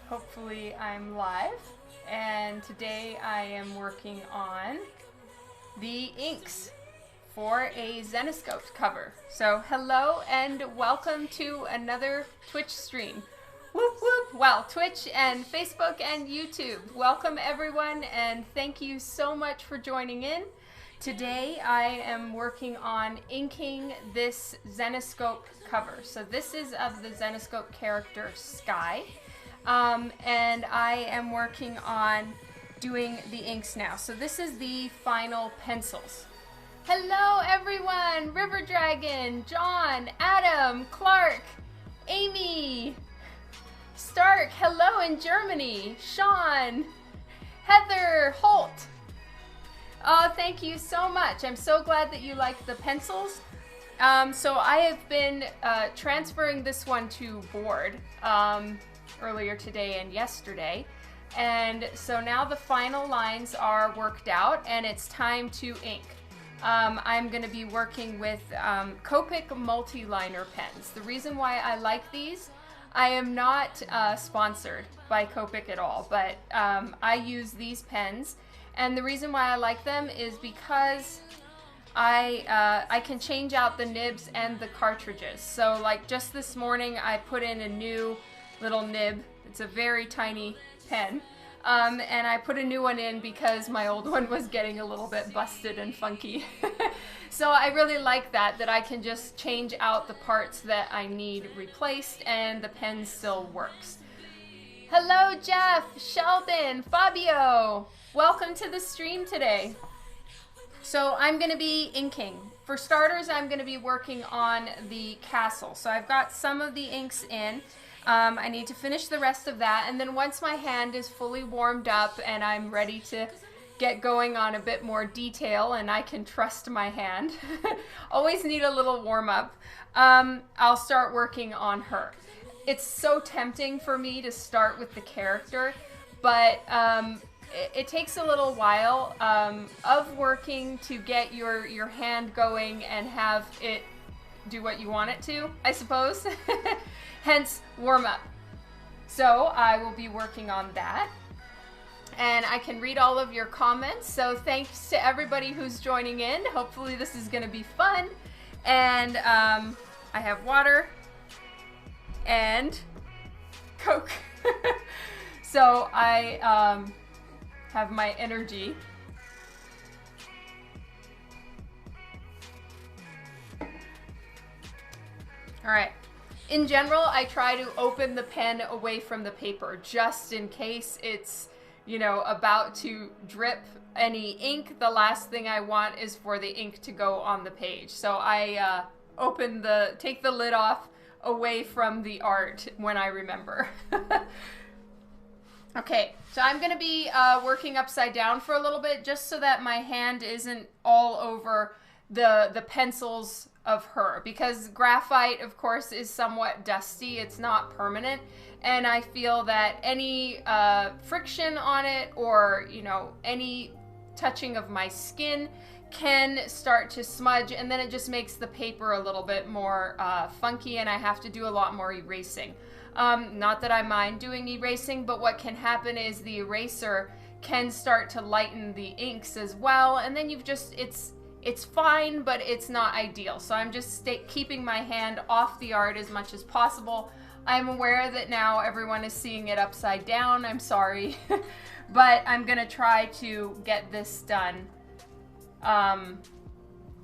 Hopefully I'm live, and today I am working on the inks for a Zenescope cover. So hello and welcome to another Twitch stream. Whoop whoop! Well, Twitch and Facebook and YouTube. Welcome everyone, and thank you so much for joining in. Today I am working on inking this Zenescope cover. So this is of the Zenescope character Skye. And I am working on doing the inks now. So this is the final pencils. Hello everyone! River Dragon, John, Adam, Clark, Amy, Stark, hello in Germany, Sean, Heather, Holt. Oh, thank you so much. I'm so glad that you like the pencils. So I have been transferring this one to board earlier today and yesterday. And so now the final lines are worked out and it's time to ink. I'm going to be working with Copic multi-liner pens. The reason why I like these, I am not sponsored by Copic at all, but I use these pens. And the reason why I like them is because I can change out the nibs and the cartridges. So like just this morning I put in a new little nib. It's a very tiny pen. And I put a new one in because my old one was getting a little bit busted and funky. So I really like that I can just change out the parts that I need replaced and the pen still works. Hello Jeff, Sheldon, Fabio! Welcome to the stream today. So I'm going to be inking. For starters, I'm going to be working on the castle. So I've got some of the inks in. I need to finish the rest of that, and then once my hand is fully warmed up and I'm ready to get going on a bit more detail and I can trust my hand, always need a little warm up, I'll start working on her. It's so tempting for me to start with the character, but it takes a little while of working to get your hand going and have it do what you want it to, I suppose. Hence, warm up. So I will be working on that. And I can read all of your comments. So thanks to everybody who's joining in. Hopefully this is going to be fun. And I have water and Coke. So I have my energy. All right. In general, I try to open the pen away from the paper just in case it's, you know, about to drip any ink. The last thing I want is for the ink to go on the page. So I take the lid off away from the art when I remember. Okay, so I'm going to be working upside down for a little bit just so that my hand isn't all over the pencils of her, because graphite, of course, is somewhat dusty. It's not permanent, and I feel that any friction on it or, you know, any touching of my skin can start to smudge, and then it just makes the paper a little bit more funky, and I have to do a lot more erasing. Not that I mind doing erasing, but what can happen is the eraser can start to lighten the inks as well, and then it's fine, but it's not ideal. So I'm just keeping my hand off the art as much as possible. I'm aware that now everyone is seeing it upside down. I'm sorry. But I'm going to try to get this done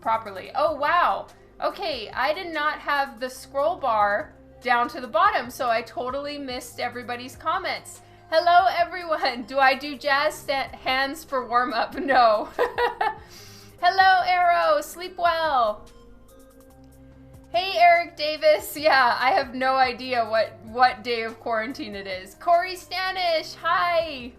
properly. Oh, wow. Okay, I did not have the scroll bar down to the bottom, so I totally missed everybody's comments. Hello, everyone. Do I do jazz hands for warm-up? No. Hello, Arrow. Sleep well. Hey, Eric Davis. Yeah, I have no idea what day of quarantine it is. Corey Stanish. Hi.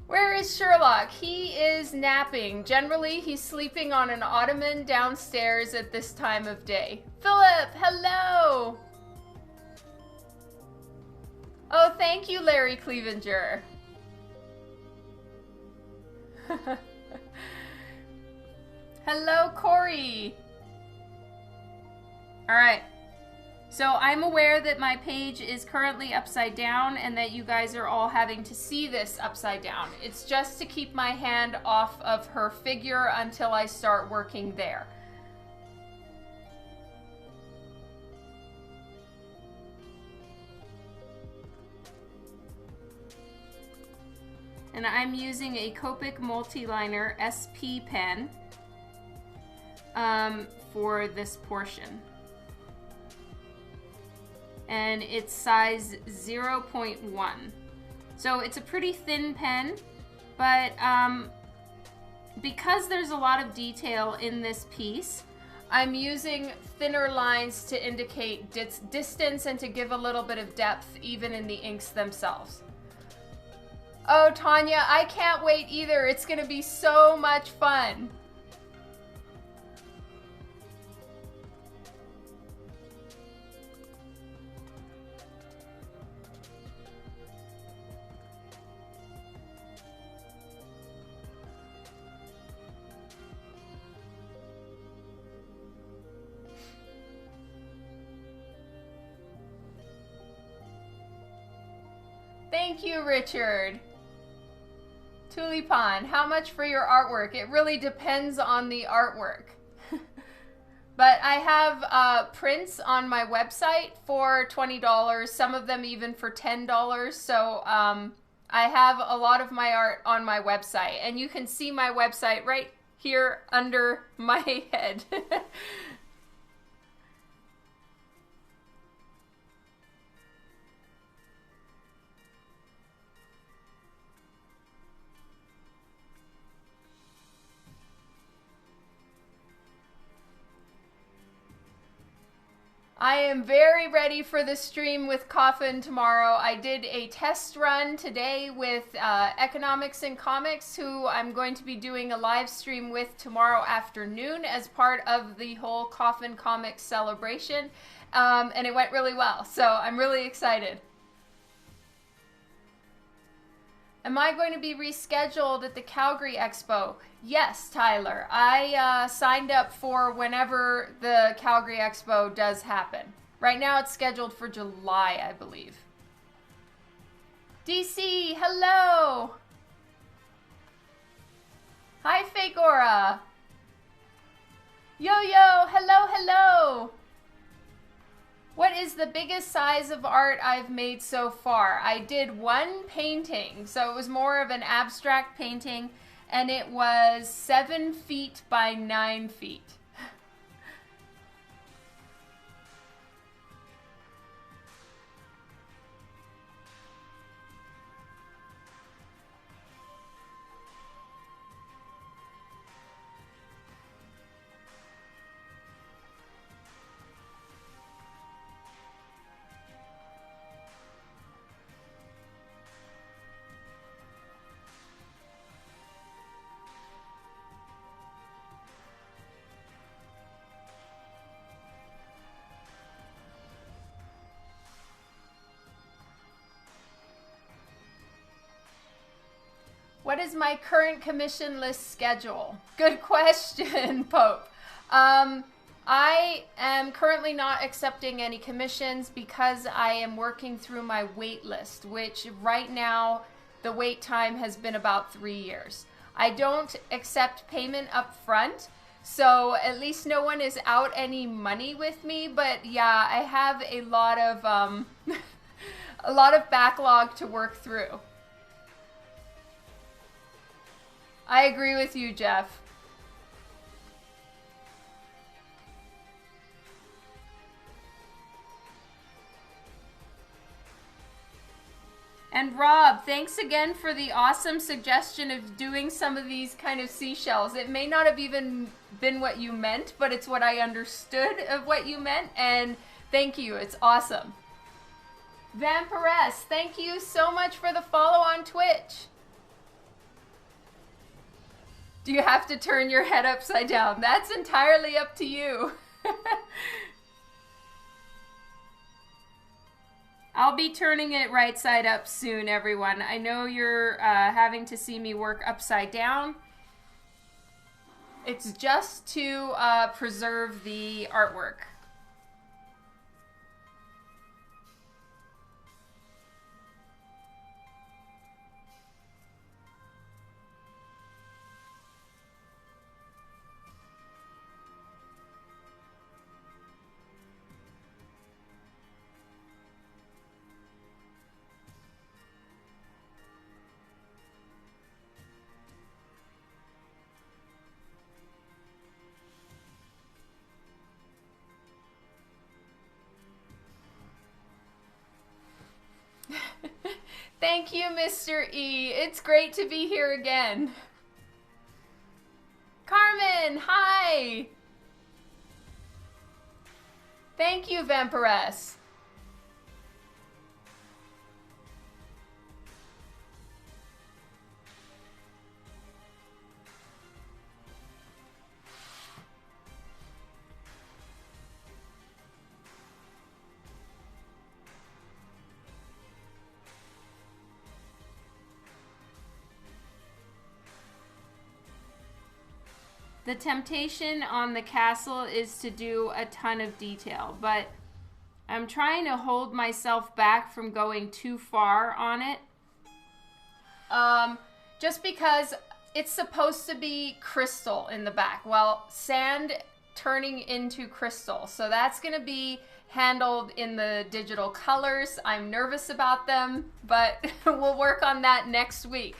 Where is Sherlock? He is napping. Generally, he's sleeping on an ottoman downstairs at this time of day. Philip, hello. Oh, thank you, Larry Clevenger. Hello, Corey. All right. So I'm aware that my page is currently upside down and that you guys are all having to see this upside down. It's just to keep my hand off of her figure until I start working there. And I'm using a Copic Multiliner SP pen for this portion. And it's size 0.1. So it's a pretty thin pen, but because there's a lot of detail in this piece, I'm using thinner lines to indicate distance and to give a little bit of depth even in the inks themselves. Oh, Tanya, I can't wait either. It's gonna be so much fun. Thank you, Richard. Tulipan, how much for your artwork? It really depends on the artwork. But I have prints on my website for $20, some of them even for $10. So I have a lot of my art on my website, and you can see my website right here under my head. I am very ready for the stream with Coffin tomorrow. I did a test run today with Economics and Comics, who I'm going to be doing a live stream with tomorrow afternoon as part of the whole Coffin Comics celebration. And it went really well, so I'm really excited. Am I going to be rescheduled at the Calgary Expo? Yes, Tyler. I signed up for whenever the Calgary Expo does happen. Right now it's scheduled for July, I believe. DC, hello! Hi, Fagora! Yo-yo, hello, hello! What is the biggest size of art I've made so far? I did one painting, so it was more of an abstract painting, and it was 7 feet by 9 feet. What is my current commission list schedule? Good question, Pope. I am currently not accepting any commissions because I am working through my wait list, which right now the wait time has been about 3 years. I don't accept payment up front, so at least no one is out any money with me, but yeah, I have a lot of a lot of backlog to work through. I agree with you, Jeff. And Rob, thanks again for the awesome suggestion of doing some of these kind of seashells. It may not have even been what you meant, but it's what I understood of what you meant, and thank you, it's awesome. Vampiress, thank you so much for the follow on Twitch. Do you have to turn your head upside down? That's entirely up to you. I'll be turning it right side up soon, everyone. I know you're having to see me work upside down. It's just to preserve the artwork. Thank you, Mr. E. It's great to be here again. Carmen, hi. Thank you, Vampiress. The temptation on the castle is to do a ton of detail, but I'm trying to hold myself back from going too far on it. Just because it's supposed to be crystal in the back. Well, sand turning into crystal. So that's going to be handled in the digital colors. I'm nervous about them, but we'll work on that next week.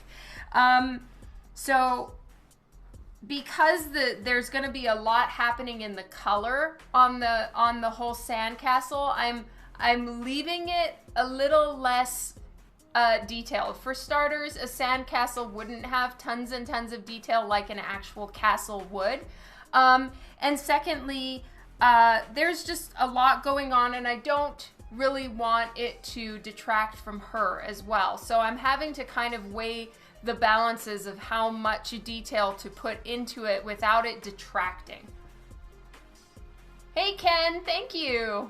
So because there's going to be a lot happening in the color on the whole sandcastle, I'm leaving it a little less detailed. For starters, a sandcastle wouldn't have tons and tons of detail like an actual castle would. And secondly, there's just a lot going on, and I don't really want it to detract from her as well. So I'm having to kind of weigh the balances of how much detail to put into it without it detracting. Hey Ken, thank you.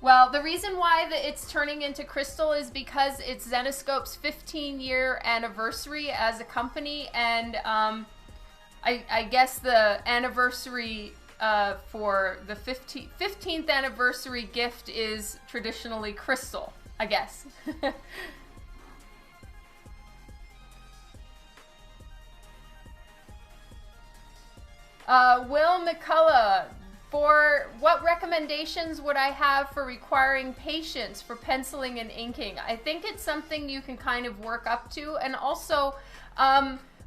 Well, the reason why it's turning into crystal is because it's Zenescope's 15-year anniversary as a company, and I guess the anniversary for the 15th anniversary gift is traditionally crystal, I guess. Will McCullough, for what recommendations would I have for requiring patience for penciling and inking? I think it's something you can kind of work up to, and also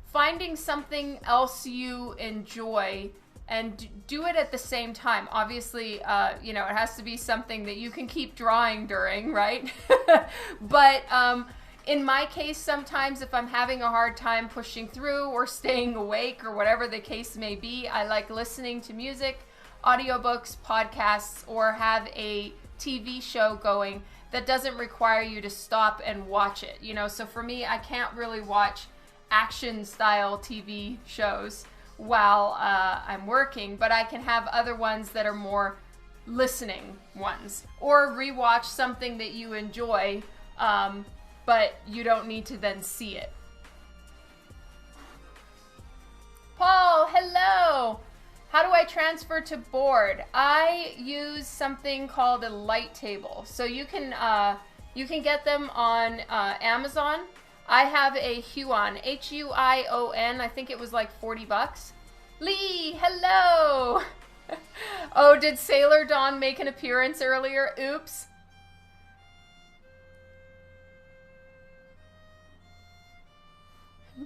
finding something else you enjoy and do it at the same time. Obviously, you know, it has to be something that you can keep drawing during, right? But in my case, sometimes if I'm having a hard time pushing through or staying awake or whatever the case may be, I like listening to music, audiobooks, podcasts, or have a TV show going that doesn't require you to stop and watch it. You know, so for me, I can't really watch action style TV shows while I'm working, but I can have other ones that are more listening ones, or rewatch something that you enjoy, but you don't need to then see it. Paul, hello! How do I transfer to board? I use something called a light table. So you can get them on Amazon. I have a Huion, H-U-I-O-N. I think it was like 40 bucks. Lee, hello! Oh, did Sailor Dawn make an appearance earlier? Oops.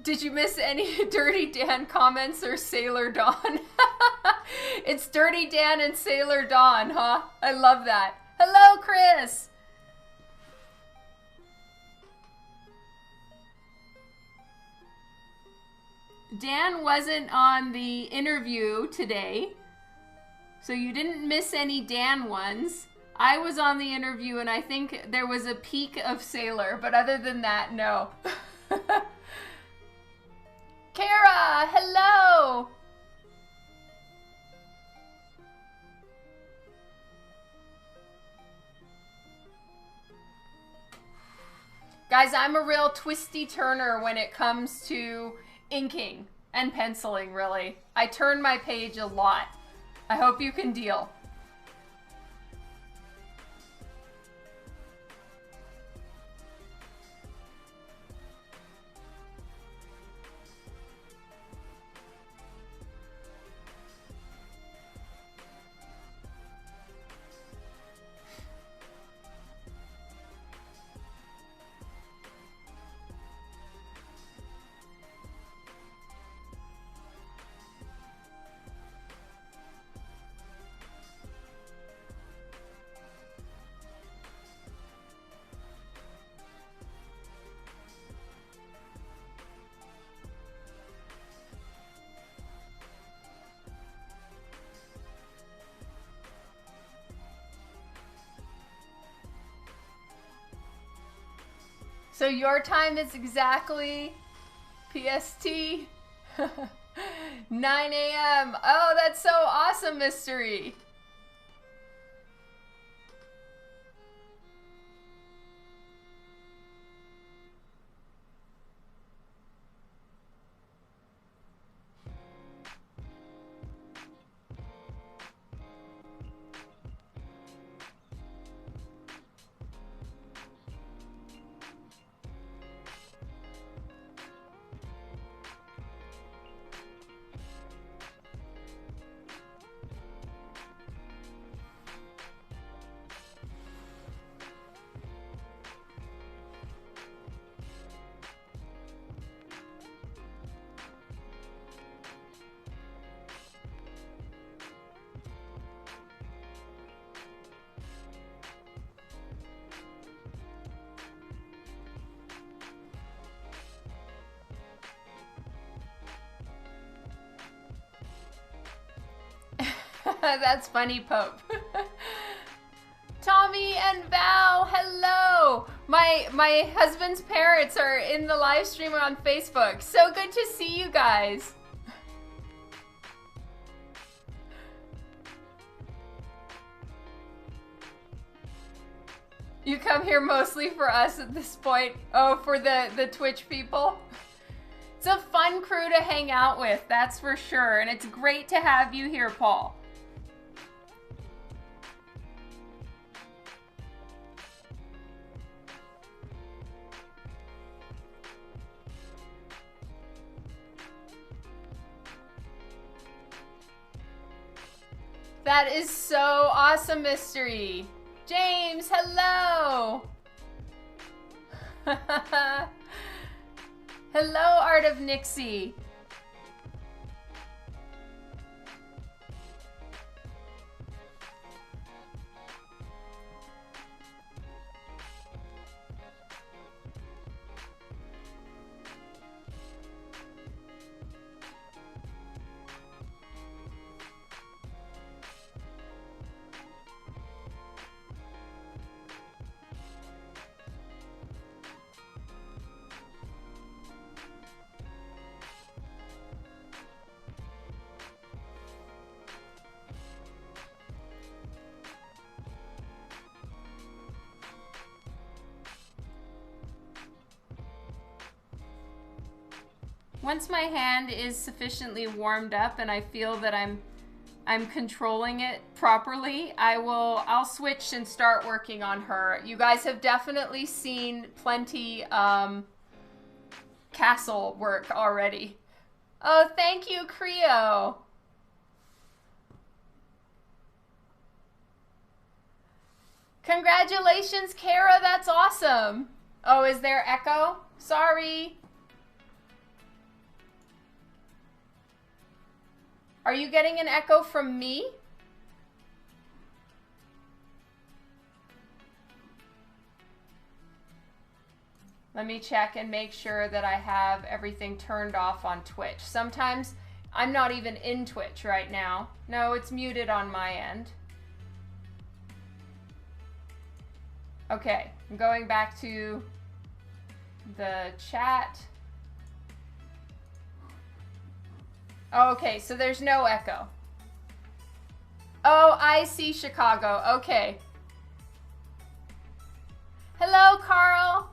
Did you miss any Dirty Dan comments or Sailor Dawn? It's Dirty Dan and Sailor Dawn, huh? I love that. Hello, Chris! Dan wasn't on the interview today, so you didn't miss any Dan ones. I was on the interview, and I think there was a peek of Sailor, but other than that, no. Kara, hello! Guys, I'm a real twisty turner when it comes to inking and penciling, really. I turn my page a lot. I hope you can deal. So your time is exactly PST 9 a.m. Oh, that's so awesome, Mystery. That's funny, Pope. Tommy and Val, hello! My husband's parents are in the live stream on Facebook. So good to see you guys. You come here mostly for us at this point. Oh, for the Twitch people? It's a fun crew to hang out with, that's for sure. And it's great to have you here, Paul. That is so awesome, Mystery. James, hello. Hello, Art of Nixie. Once my hand is sufficiently warmed up and I feel that I'm controlling it properly, I'll switch and start working on her. You guys have definitely seen plenty castle work already. Oh, thank you, Creo. Congratulations, Kara, that's awesome. Oh, is there echo? Sorry. Are you getting an echo from me? Let me check and make sure that I have everything turned off on Twitch. Sometimes I'm not even in Twitch right now. No, it's muted on my end. Okay, I'm going back to the chat. Okay, so there's no echo. Oh, I see Chicago. Okay. Hello, Carl.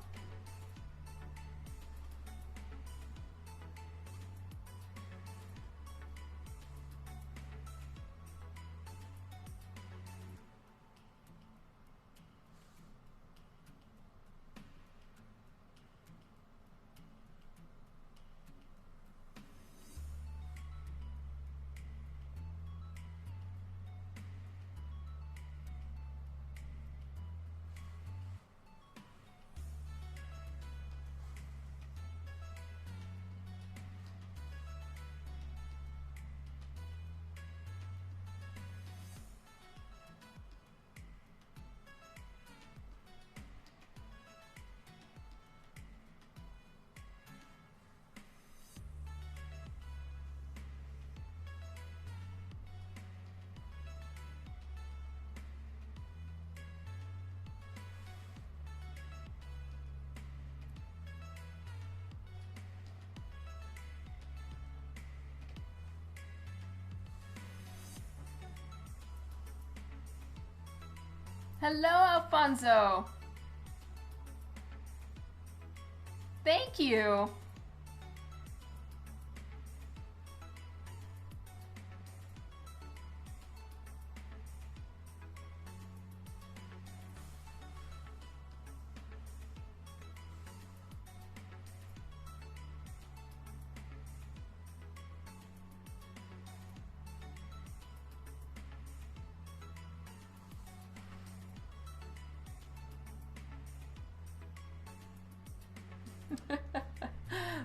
Hello, Alfonso. Thank you.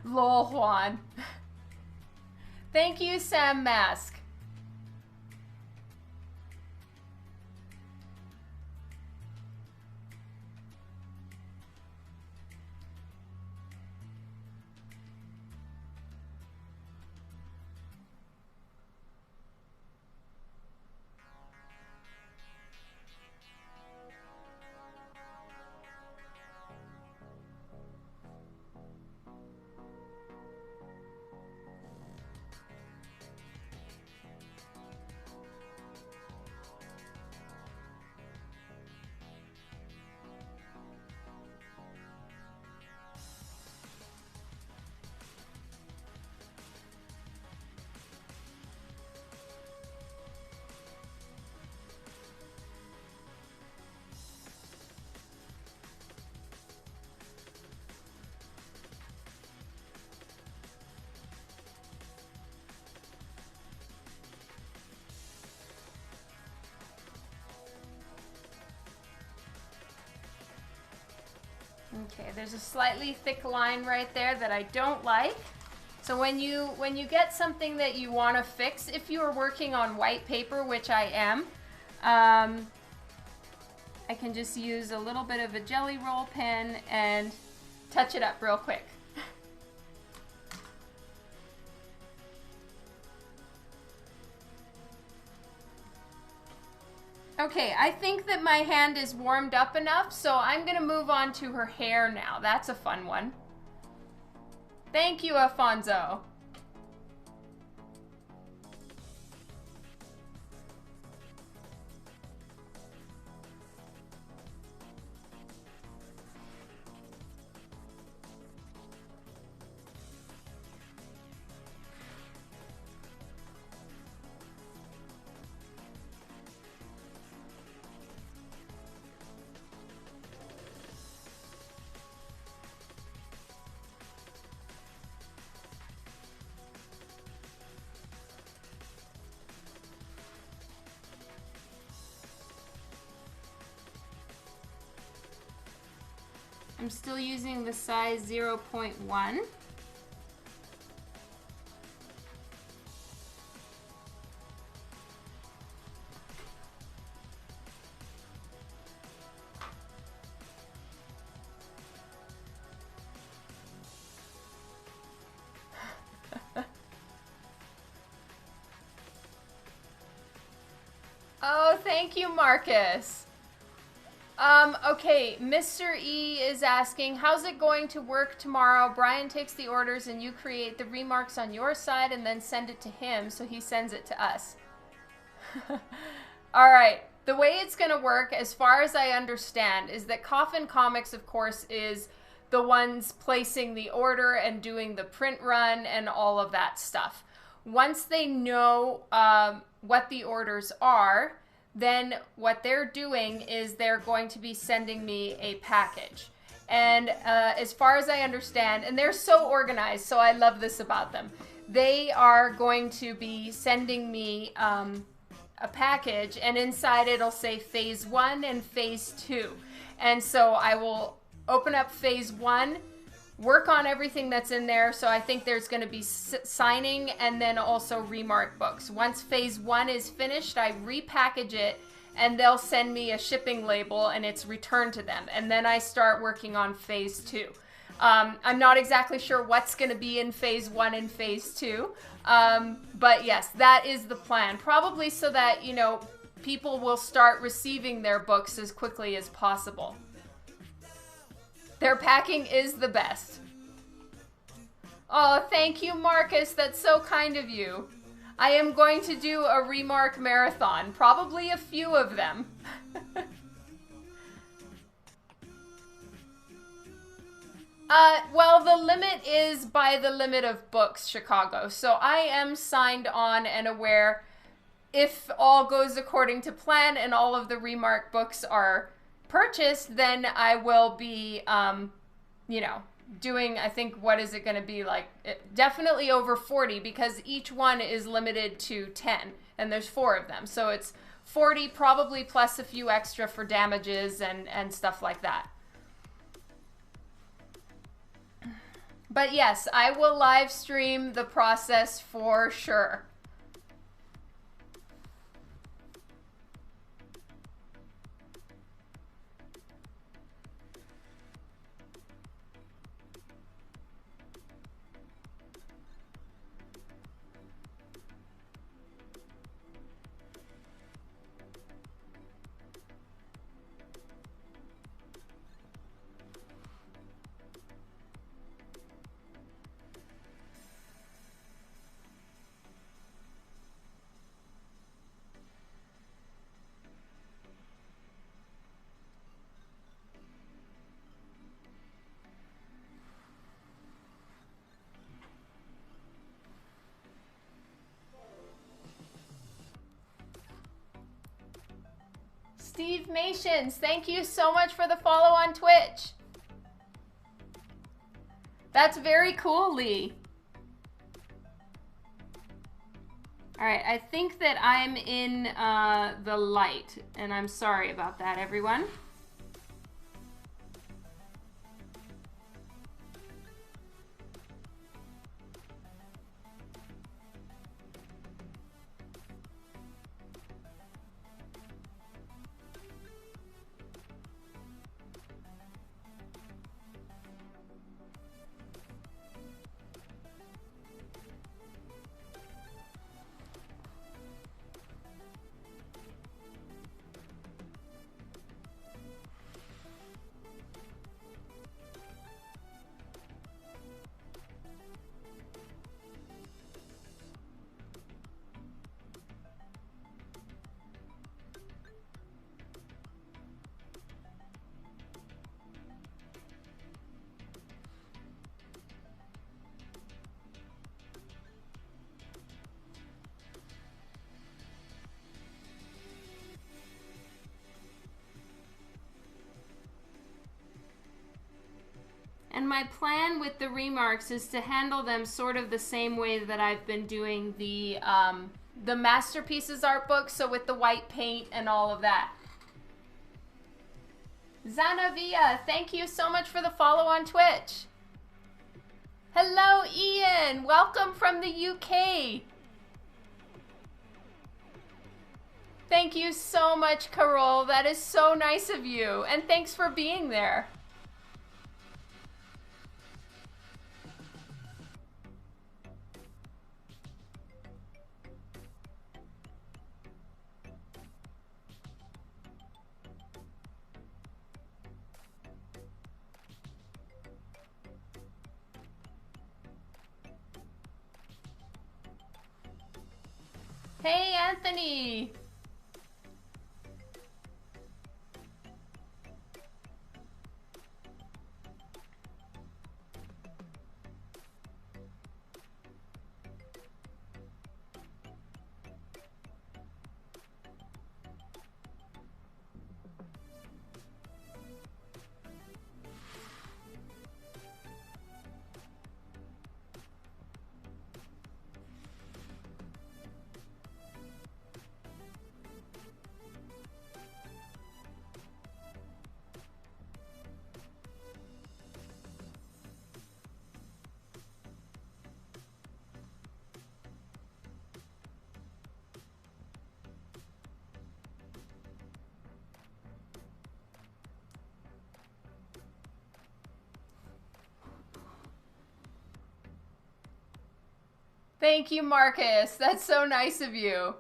Lol, Juan. Thank you, Sam Mask. Okay, there's a slightly thick line right there that I don't like. So when you get something that you want to fix, if you are working on white paper, which I am, I can just use a little bit of a jelly roll pen and touch it up real quick. Okay, I think that my hand is warmed up enough, so I'm gonna move on to her hair now. That's a fun one. Thank you, Alfonso. I'm still using the size 0.1. Oh, thank you, Marcus. Okay, Mr. E is asking, how's it going to work tomorrow? Brian takes the orders and you create the remarks on your side and then send it to him, so he sends it to us. All right, the way it's going to work, as far as I understand, is that Coffin Comics, of course, is the ones placing the order and doing the print run and all of that stuff. Once they know what the orders are, then what they're doing is they're going to be sending me a package. And as far as I understand, and they're so organized, so I love this about them, they are going to be sending me a package, and inside it'll say phase 1 and phase 2. And so I will open up phase 1, work on everything that's in there. So I think there's going to be signing and then also remark books. Once phase 1 is finished, I repackage it and they'll send me a shipping label and it's returned to them. And then I start working on phase 2. I'm not exactly sure what's going to be in phase 1 and phase 2. But yes, that is the plan. Probably so that, you know, people will start receiving their books as quickly as possible. Their packing is the best. Oh, thank you, Marcus. That's so kind of you. I am going to do a remark marathon. Probably a few of them. Well, the limit is by the limit of books, Chicago. So I am signed on and aware. If all goes according to plan and all of the Remark books are purchased, then I will be, you know, doing, I think, what is it going to be like? Definitely over 40, because each one is limited to 10 and there's 4 of them. So it's 40 probably, plus a few extra for damages and stuff like that. But yes, I will live stream the process for sure. Steve Mations, thank you so much for the follow on Twitch. That's very cool, Lee. All right, I think that I'm in the light, and I'm sorry about that, everyone. And my plan with the Remarks is to handle them sort of the same way that I've been doing the Masterpieces art book, so with the white paint and all of that. Zanavia, thank you so much for the follow on Twitch. Hello, Ian. Welcome from the UK. Thank you so much, Carol. That is so nice of you. And thanks for being there. Hey, Anthony. Thank you, Marcus. That's so nice of you.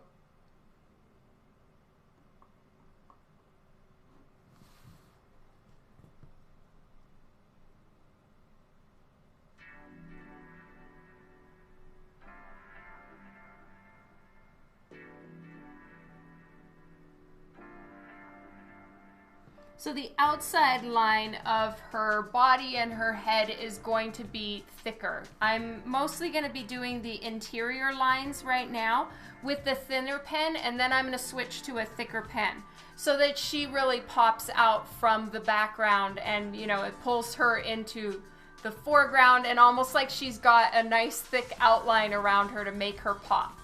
So the outside line of her body and her head is going to be thicker. I'm mostly going to be doing the interior lines right now with the thinner pen, and then I'm going to switch to a thicker pen so that she really pops out from the background, and you know, it pulls her into the foreground and almost like she's got a nice thick outline around her to make her pop.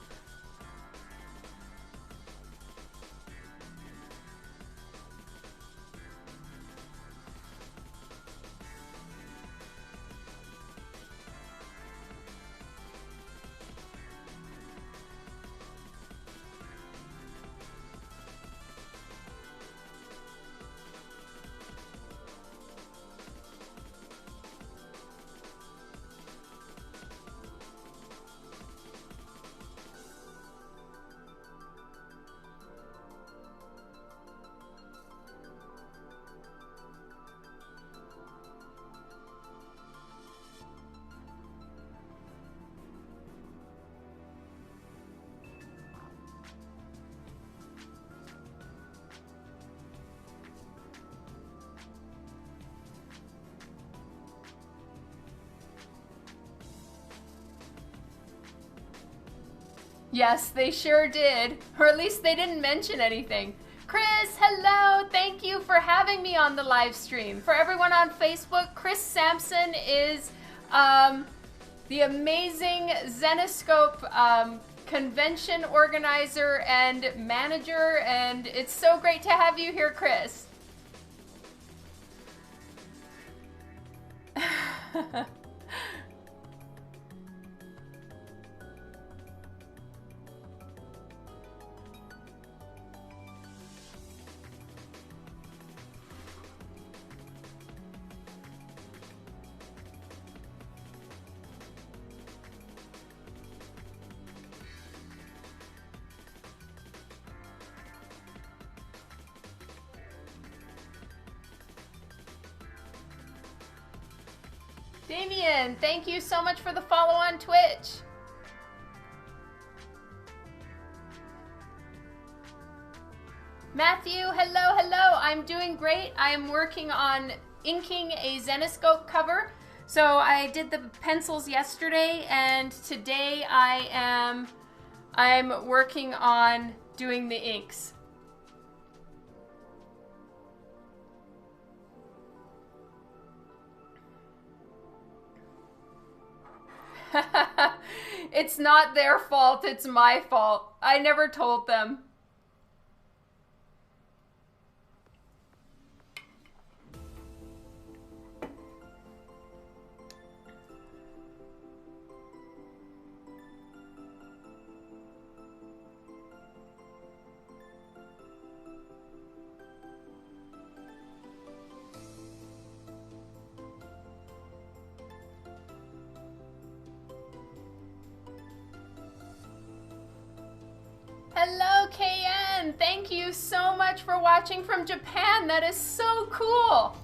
Yes, they sure did. Or at least they didn't mention anything. Chris, hello! Thank you for having me on the live stream. For everyone on Facebook, Chris Sampson is the amazing Zenescope convention organizer and manager, and it's so great to have you here, Chris. Damien, thank you so much for the follow on Twitch. Matthew, hello, hello. I'm doing great. I am working on inking a Zenescope cover. So I did the pencils yesterday, and today I'm working on doing the inks. It's not their fault, it's my fault. I never told them. Hello, KN! Thank you so much for watching from Japan. That is so cool.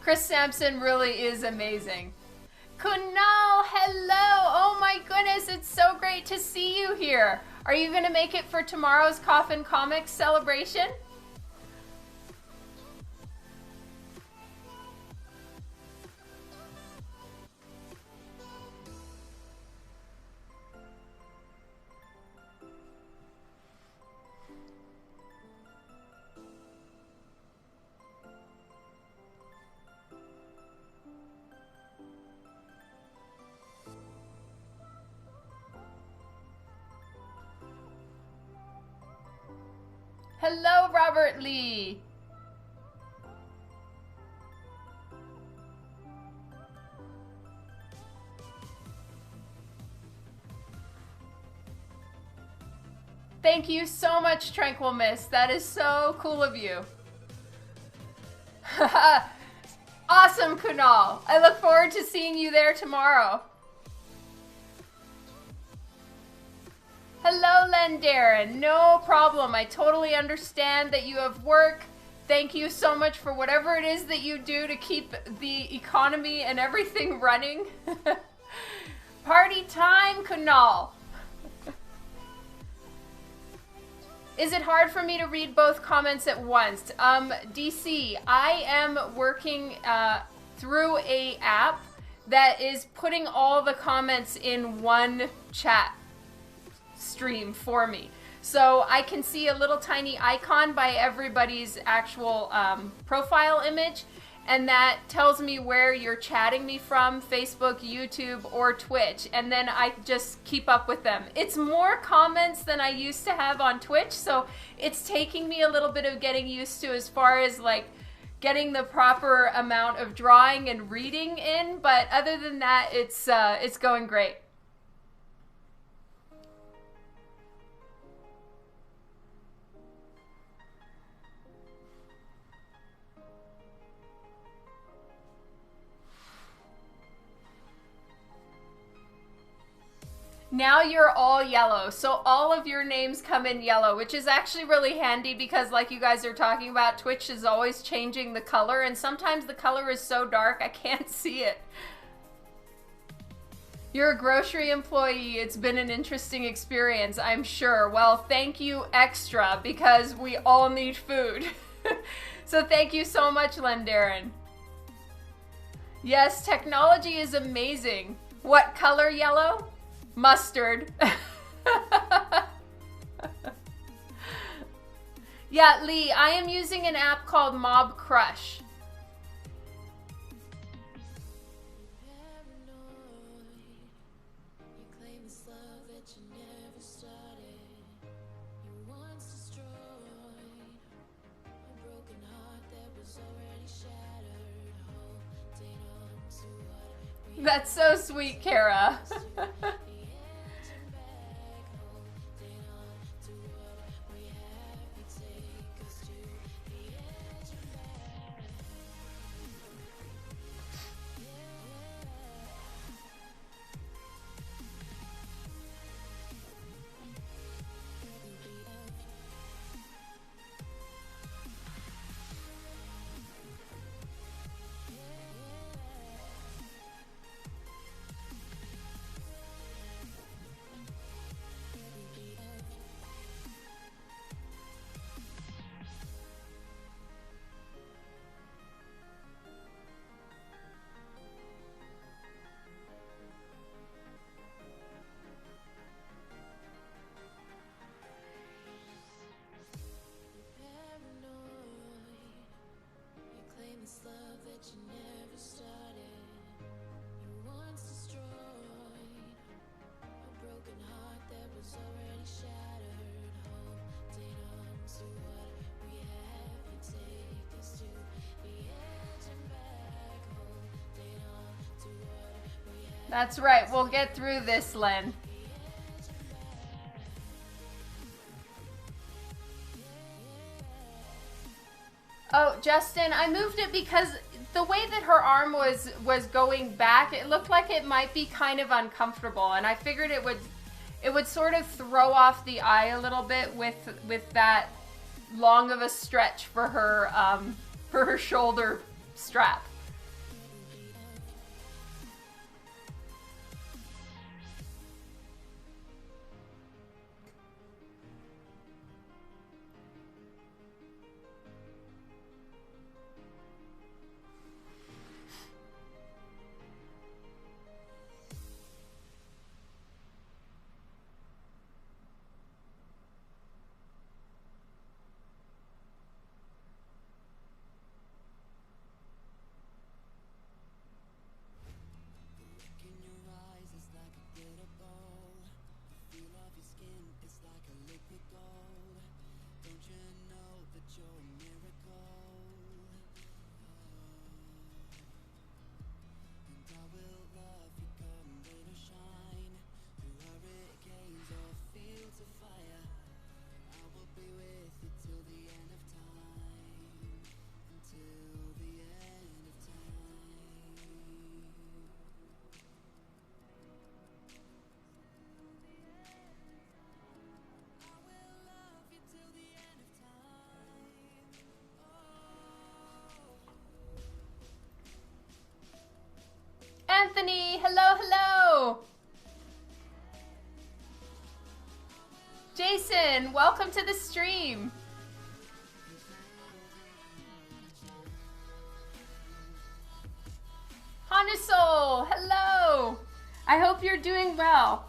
Chris Sampson really is amazing. Kunal, hello! Oh my goodness, it's so great to see you here. Are you going to make it for tomorrow's Coffin Comics celebration? Hello, Robert Lee. Thank you so much, Tranquil Mist. That is so cool of you. Awesome, Kunal. I look forward to seeing you there tomorrow. Hello, Lendarren. No problem. I totally understand that you have work. Thank you so much for whatever it is that you do to keep the economy and everything running. Party time, Kunal. Is it hard for me to read both comments at once? DC, I am working through a app that is putting all the comments in one chat stream for me. So I can see a little tiny icon by everybody's actual profile image, and that tells me where you're chatting me from, Facebook, YouTube, or Twitch, and then I just keep up with them. It's more comments than I used to have on Twitch, so it's taking me a little bit of getting used to as far as like getting the proper amount of drawing and reading in, but other than that, it's going great. Now you're all yellow, so all of your names come in yellow, which is actually really handy because like you guys are talking about, Twitch is always changing the color, and sometimes the color is so dark I can't see it. You're a grocery employee. It's been an interesting experience, I'm sure. Well, thank you extra because we all need food. So thank you so much, Lendarren. Yes, technology is amazing. What color yellow? Mustard. Yeah, Lee, I am using an app called Mob Crush. That's so sweet, Kara. That's right. We'll get through this, Len. Oh, Justin, I moved it because the way that her arm was going back, it looked like it might be kind of uncomfortable, and I figured it would sort of throw off the eye a little bit with that long of a stretch for her shoulder strap. Jason, welcome to the stream. Hanusol, hello. I hope you're doing well.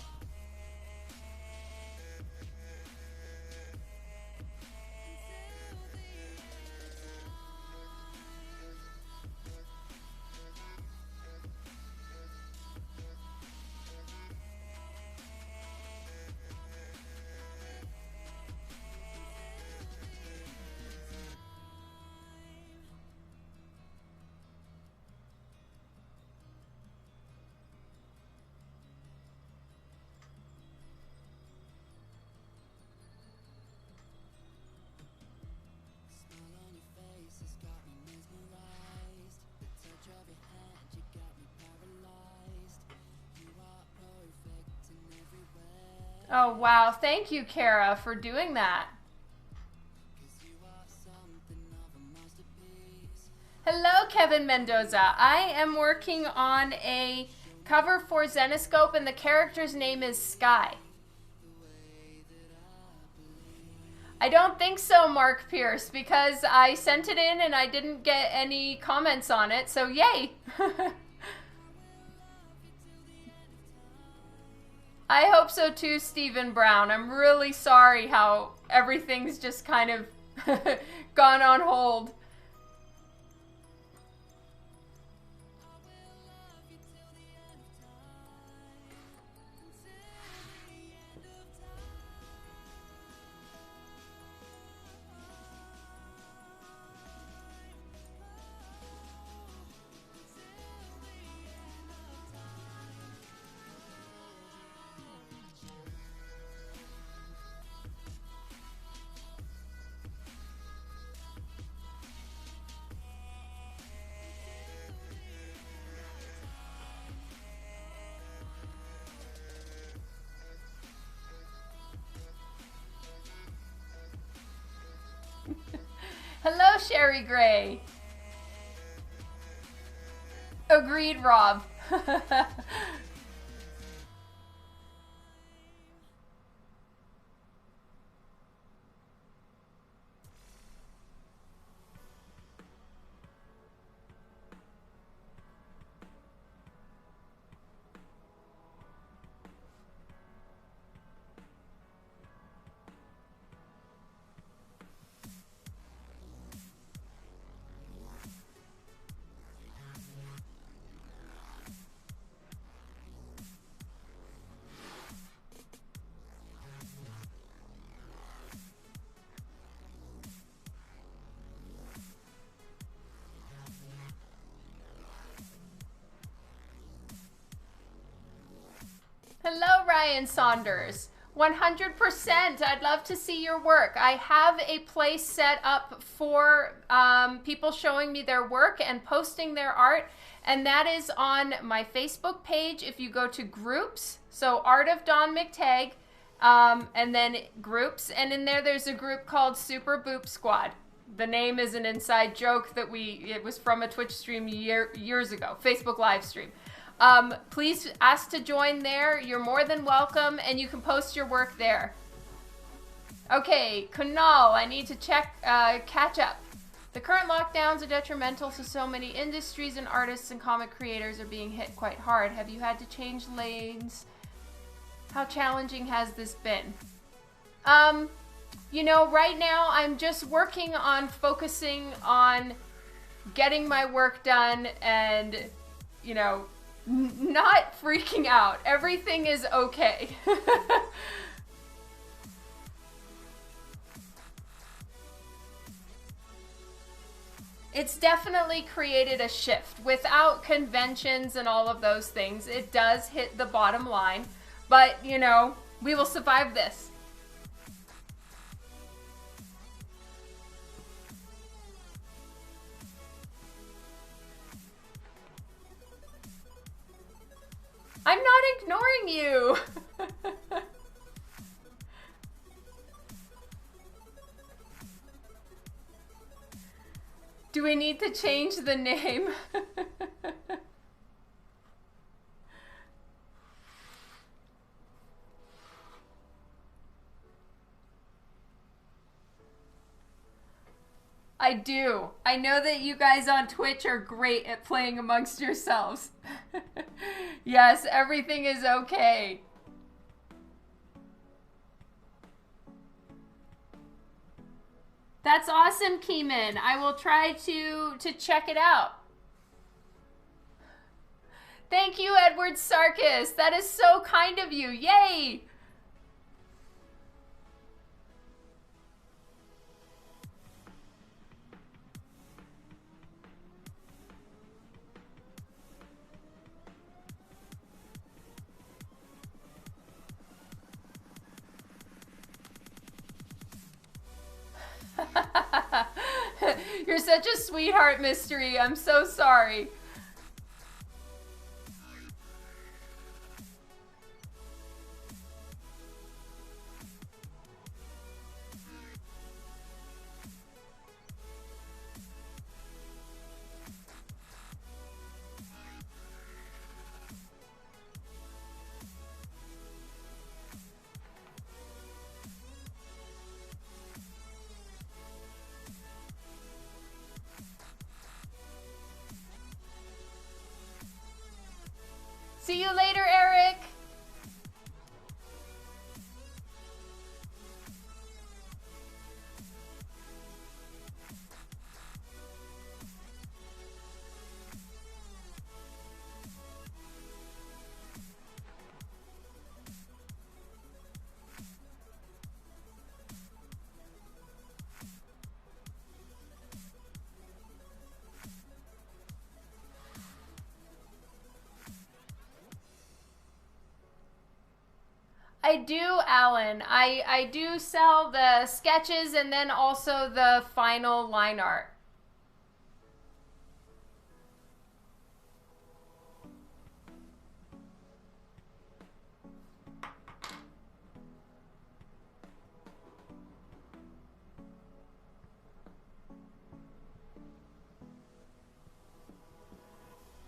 Oh, wow. Thank you, Kara, for doing that. Hello, Kevin Mendoza. I am working on a cover for Zenescope, and the character's name is Skye. I don't think so, Mark Pierce, because I sent it in and I didn't get any comments on it, so yay! I hope so too, Stephen Brown. I'm really sorry how everything's just kind of gone on hold. Hello, Sherry Gray. Agreed, Rob. Hello, Ryan Saunders. 100%. I'd love to see your work. I have a place set up for people showing me their work and posting their art, and that is on my Facebook page. If you go to groups, so Art of Dawn McTagg, and then groups, and in there's a group called Super Boop Squad. The name is an inside joke that it was from a Twitch stream years ago, Facebook live stream. Please ask to join there. You're more than welcome, and you can post your work there. Okay, Kunal, I need to catch up. The current lockdowns are detrimental to so many industries, and artists and comic creators are being hit quite hard. Have you had to change lanes? How challenging has this been? You know, right now I'm just working on focusing on getting my work done and, you know, not freaking out. Everything is okay. It's definitely created a shift. Without conventions and all of those things, it does hit the bottom line. But, you know, we will survive this. I'm not ignoring you. Do we need to change the name? I do. I know that you guys on Twitch are great at playing amongst yourselves. Yes, everything is okay. That's awesome, Keeman. I will try to check it out. Thank you, Edward Sarkis. That is so kind of you. Yay! You're such a sweetheart, Mystery. I'm so sorry. See you later, Eric. I do, Alan. I do sell the sketches and then also the final line art.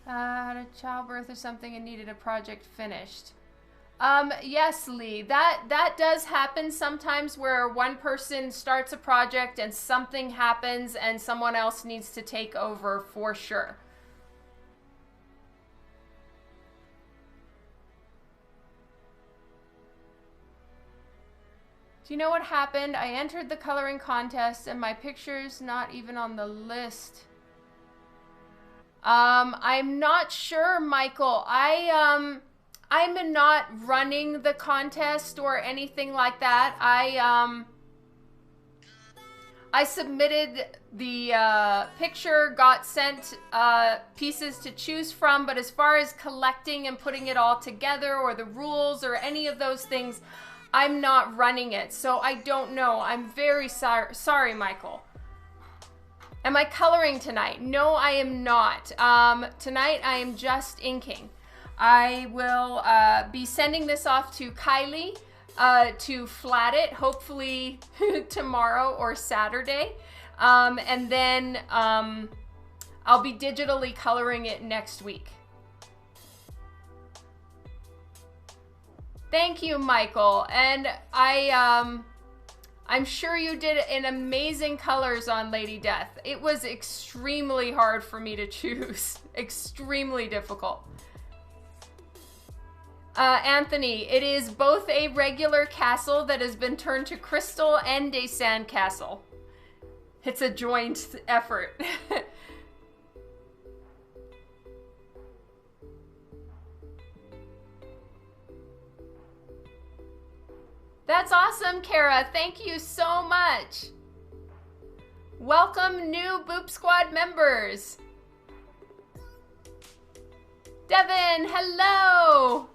Had a childbirth or something and needed a project finished. Yes, Lee, that does happen sometimes where one person starts a project and something happens and someone else needs to take over for sure. Do you know what happened? I entered the coloring contest and my picture's not even on the list. I'm not sure, Michael. I'm not running the contest or anything like that. I submitted the picture, got sent pieces to choose from, but as far as collecting and putting it all together or the rules or any of those things, I'm not running it. So I don't know. I'm very sorry, Michael. Am I coloring tonight? No, I am not. Tonight I am just inking. I will be sending this off to Kylie to flat it, hopefully tomorrow or Saturday. And then I'll be digitally coloring it next week. Thank you, Michael. And I'm sure you did in amazing colors on Lady Death. It was extremely hard for me to choose. Extremely difficult. Anthony, it is both a regular castle that has been turned to crystal and a sand castle. It's a joint effort. That's awesome, Kara. Thank you so much. Welcome new Boop Squad members. Devin, hello.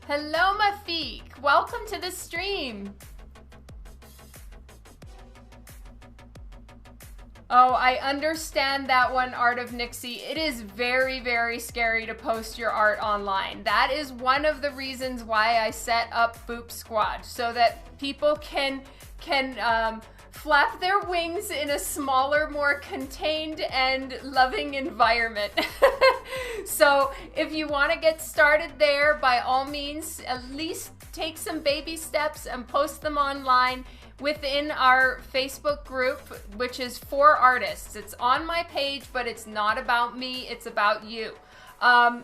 Hello, Mafik. Welcome to the stream. Oh, I understand that one, Art of Nixie. It is very, very scary to post your art online. That is one of the reasons why I set up Boop Squad, so that people can flap their wings in a smaller, more contained and loving environment. So if you want to get started there, by all means, at least take some baby steps and post them online within our Facebook group, which is for artists. It's on my page, but it's not about me, it's about you.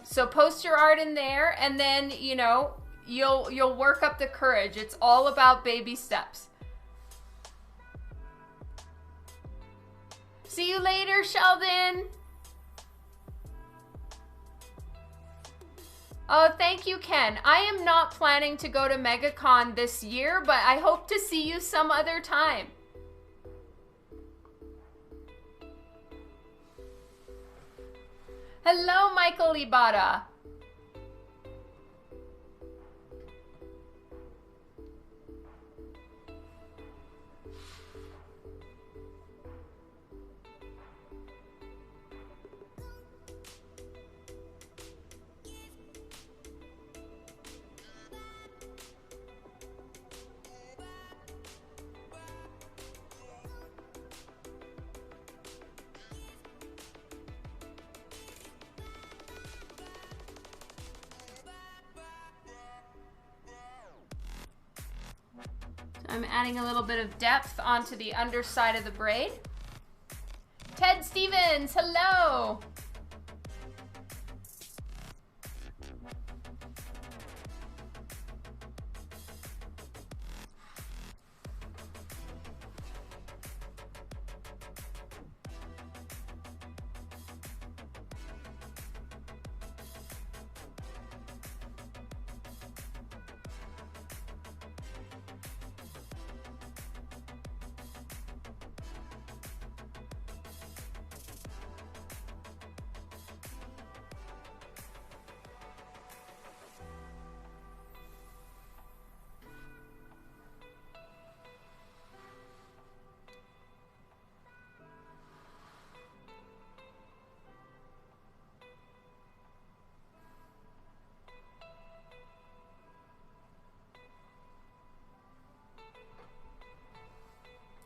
So post your art in there, and then, you know, you'll work up the courage. It's all about baby steps. See you later, Sheldon. Oh, thank you, Ken. I am not planning to go to MegaCon this year, but I hope to see you some other time. Hello, Michael Ibarra. I'm adding a little bit of depth onto the underside of the braid. Ted Stevens, hello.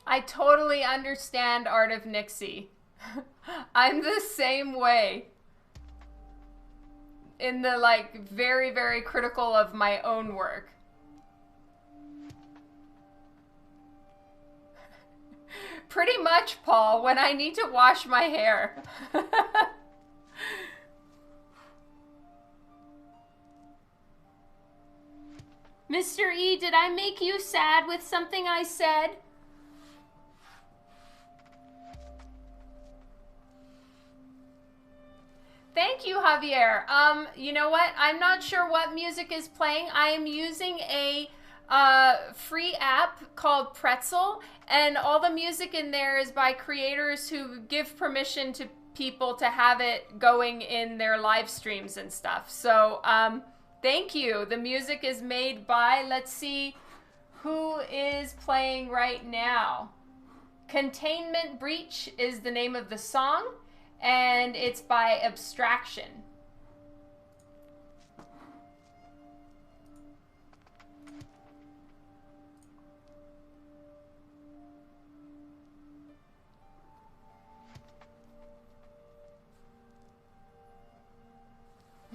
I totally understand Art of Nixie. I'm the same way. In the, like, very, very critical of my own work. Pretty much, Paul, when I need to wash my hair. Mr. E, did I make you sad with something I said? Thank you, Javier. You know what? I'm not sure what music is playing. I am using a free app called Pretzel, and all the music in there is by creators who give permission to people to have it going in their live streams and stuff. So thank you. The music is made by, let's see who is playing right now. Containment Breach is the name of the song, and it's by Abstraction.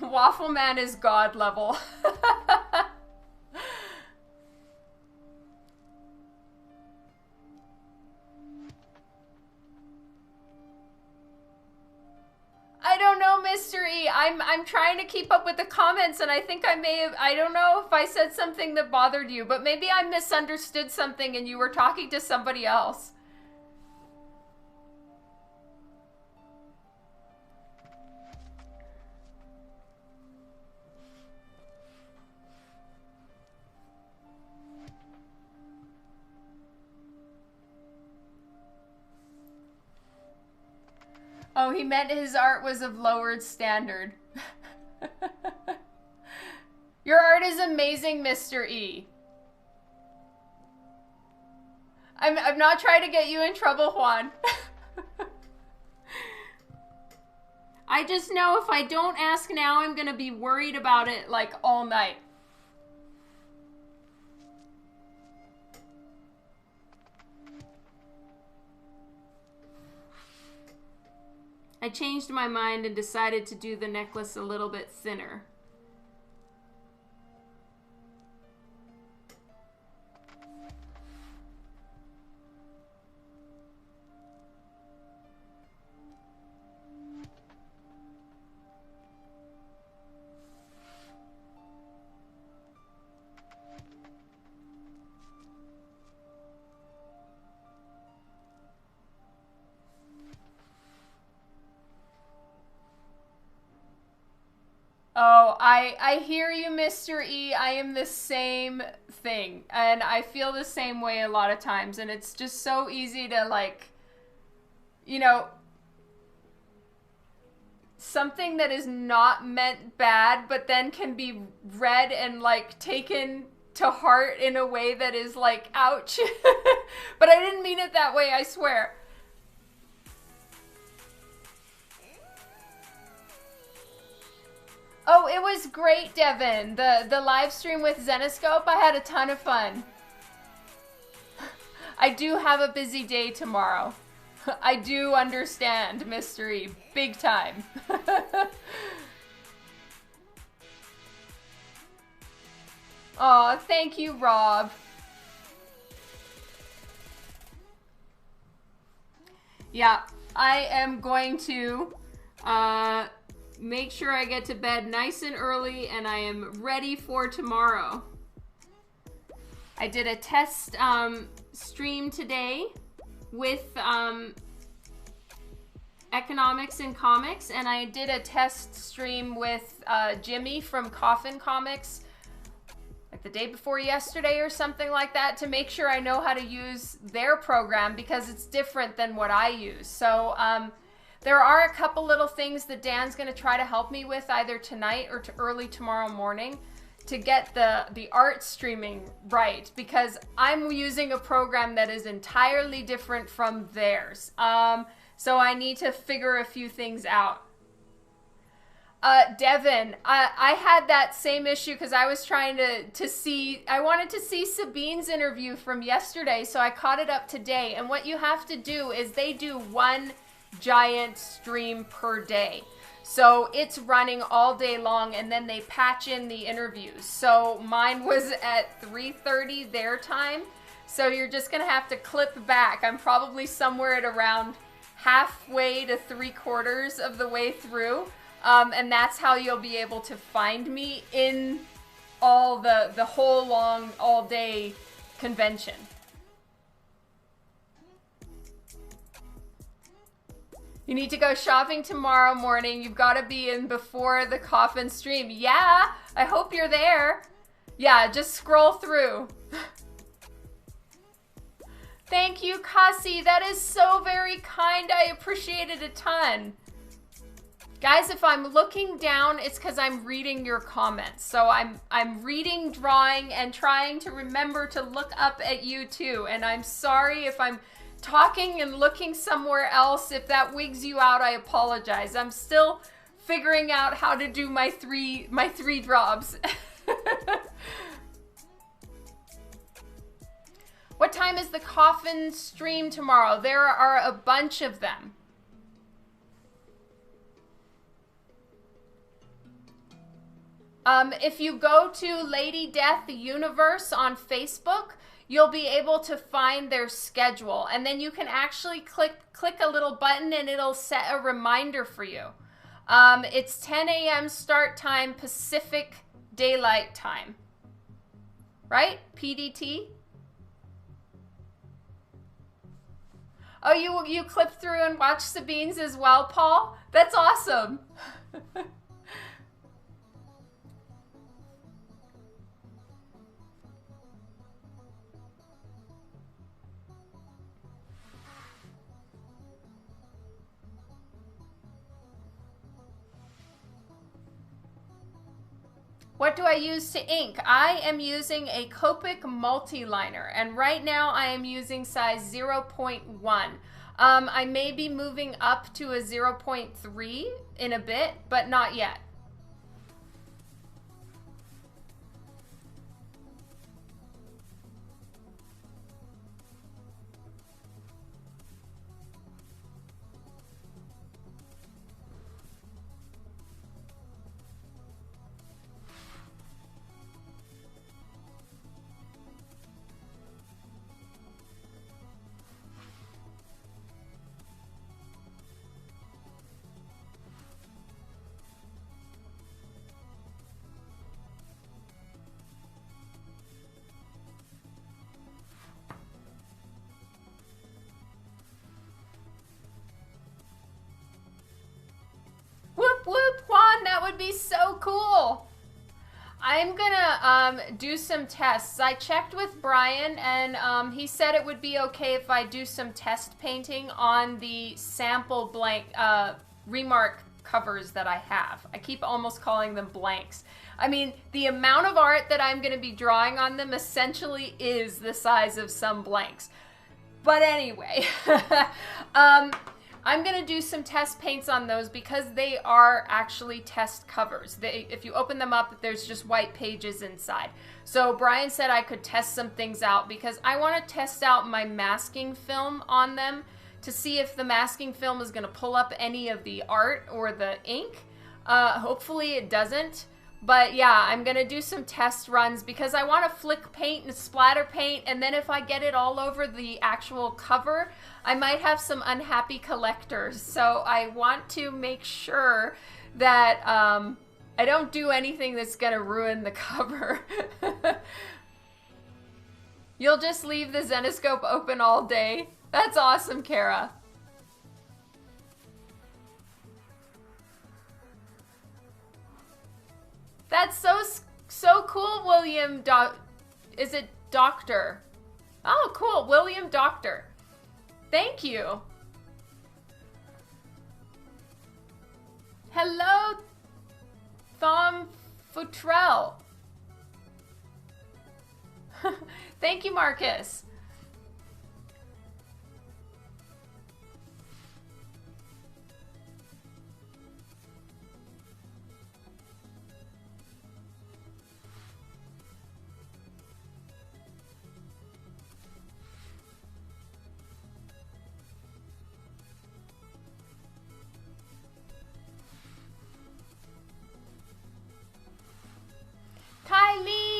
Waffle Man is god level. I don't know, Mr. E. I'm trying to keep up with the comments, and I think I may have, I don't know if I said something that bothered you, but maybe I misunderstood something and you were talking to somebody else. Oh, he meant his art was of lowered standard. Your art is amazing, Mr. E. I'm not trying to get you in trouble, Juan. I just know if I don't ask now, I'm gonna be worried about it like all night. I changed my mind and decided to do the necklace a little bit thinner. Oh, I hear you, Mr. E. I am the same thing. And I feel the same way a lot of times. And it's just so easy to, like, you know, something that is not meant bad, but then can be read and, like, taken to heart in a way that is, like, ouch. But I didn't mean it that way, I swear. Oh, it was great, Devin. The live stream with Zenescope, I had a ton of fun. I do have a busy day tomorrow. I do understand, Mystery. Big time. Aw, thank you, Rob. Yeah, I am going to make sure I get to bed nice and early and I am ready for tomorrow. I did a test stream today with economics and comics, and I did a test stream with Jimmy from Coffin Comics like the day before yesterday or something like that, to make sure I know how to use their program because it's different than what I use. So there are a couple little things that Dan's going to try to help me with either tonight or early tomorrow morning to get the art streaming right, because I'm using a program that is entirely different from theirs. So I need to figure a few things out. Devin, I had that same issue because I was trying to see, I wanted to see Sabine's interview from yesterday, so I caught it up today. And what you have to do is they do one giant stream per day. So it's running all day long, and then they patch in the interviews. So mine was at 3:30 their time. So you're just going to have to clip back. I'm probably somewhere at around halfway to 3/4 of the way through. And that's how you'll be able to find me in all the whole long, all day convention. You need to go shopping tomorrow morning. You've got to be in before the Coffin stream. Yeah, I hope you're there. Yeah, just scroll through. Thank you, Cassie. That is so very kind. I appreciate it a ton. Guys, if I'm looking down, it's because I'm reading your comments. So I'm reading, drawing, and trying to remember to look up at you too. And I'm sorry if I'm talking and looking somewhere else. If that wigs you out, I apologize. I'm still figuring out how to do my three drops. What time is the Coffin stream tomorrow? There are a bunch of them. If you go to Lady Death Universe on Facebook, you'll be able to find their schedule. And then you can actually click a little button and it'll set a reminder for you. It's 10 a.m. start time, Pacific Daylight Time. Right? PDT? Oh, you clipped through and watched Sabine's as well, Paul? That's awesome. What do I use to ink? I am using a Copic multi-liner, and right now I am using size 0.1. I may be moving up to a 0.3 in a bit, but not yet. That would be so cool. I'm gonna do some tests. I checked with Brian, and he said it would be okay if I do some test painting on the sample blank remark covers that I have. I keep almost calling them blanks. I mean, the amount of art that I'm going to be drawing on them essentially is the size of some blanks. But anyway, I'm going to do some test paints on those because they are actually test covers. If you open them up, there's just white pages inside. So Brian said I could test some things out because I want to test out my masking film on them to see if the masking film is going to pull up any of the art or the ink. Hopefully it doesn't. But yeah, I'm going to do some test runs because I want to flick paint and splatter paint, and then if I get it all over the actual cover, I might have some unhappy collectors. So I want to make sure that I don't do anything that's going to ruin the cover. You'll just leave the Zenescope open all day? That's awesome, Kara. That's so cool, William. Is it Doctor? Oh, cool, William Doctor. Thank you. Hello, Thom Futrell. Thank you, Marcus.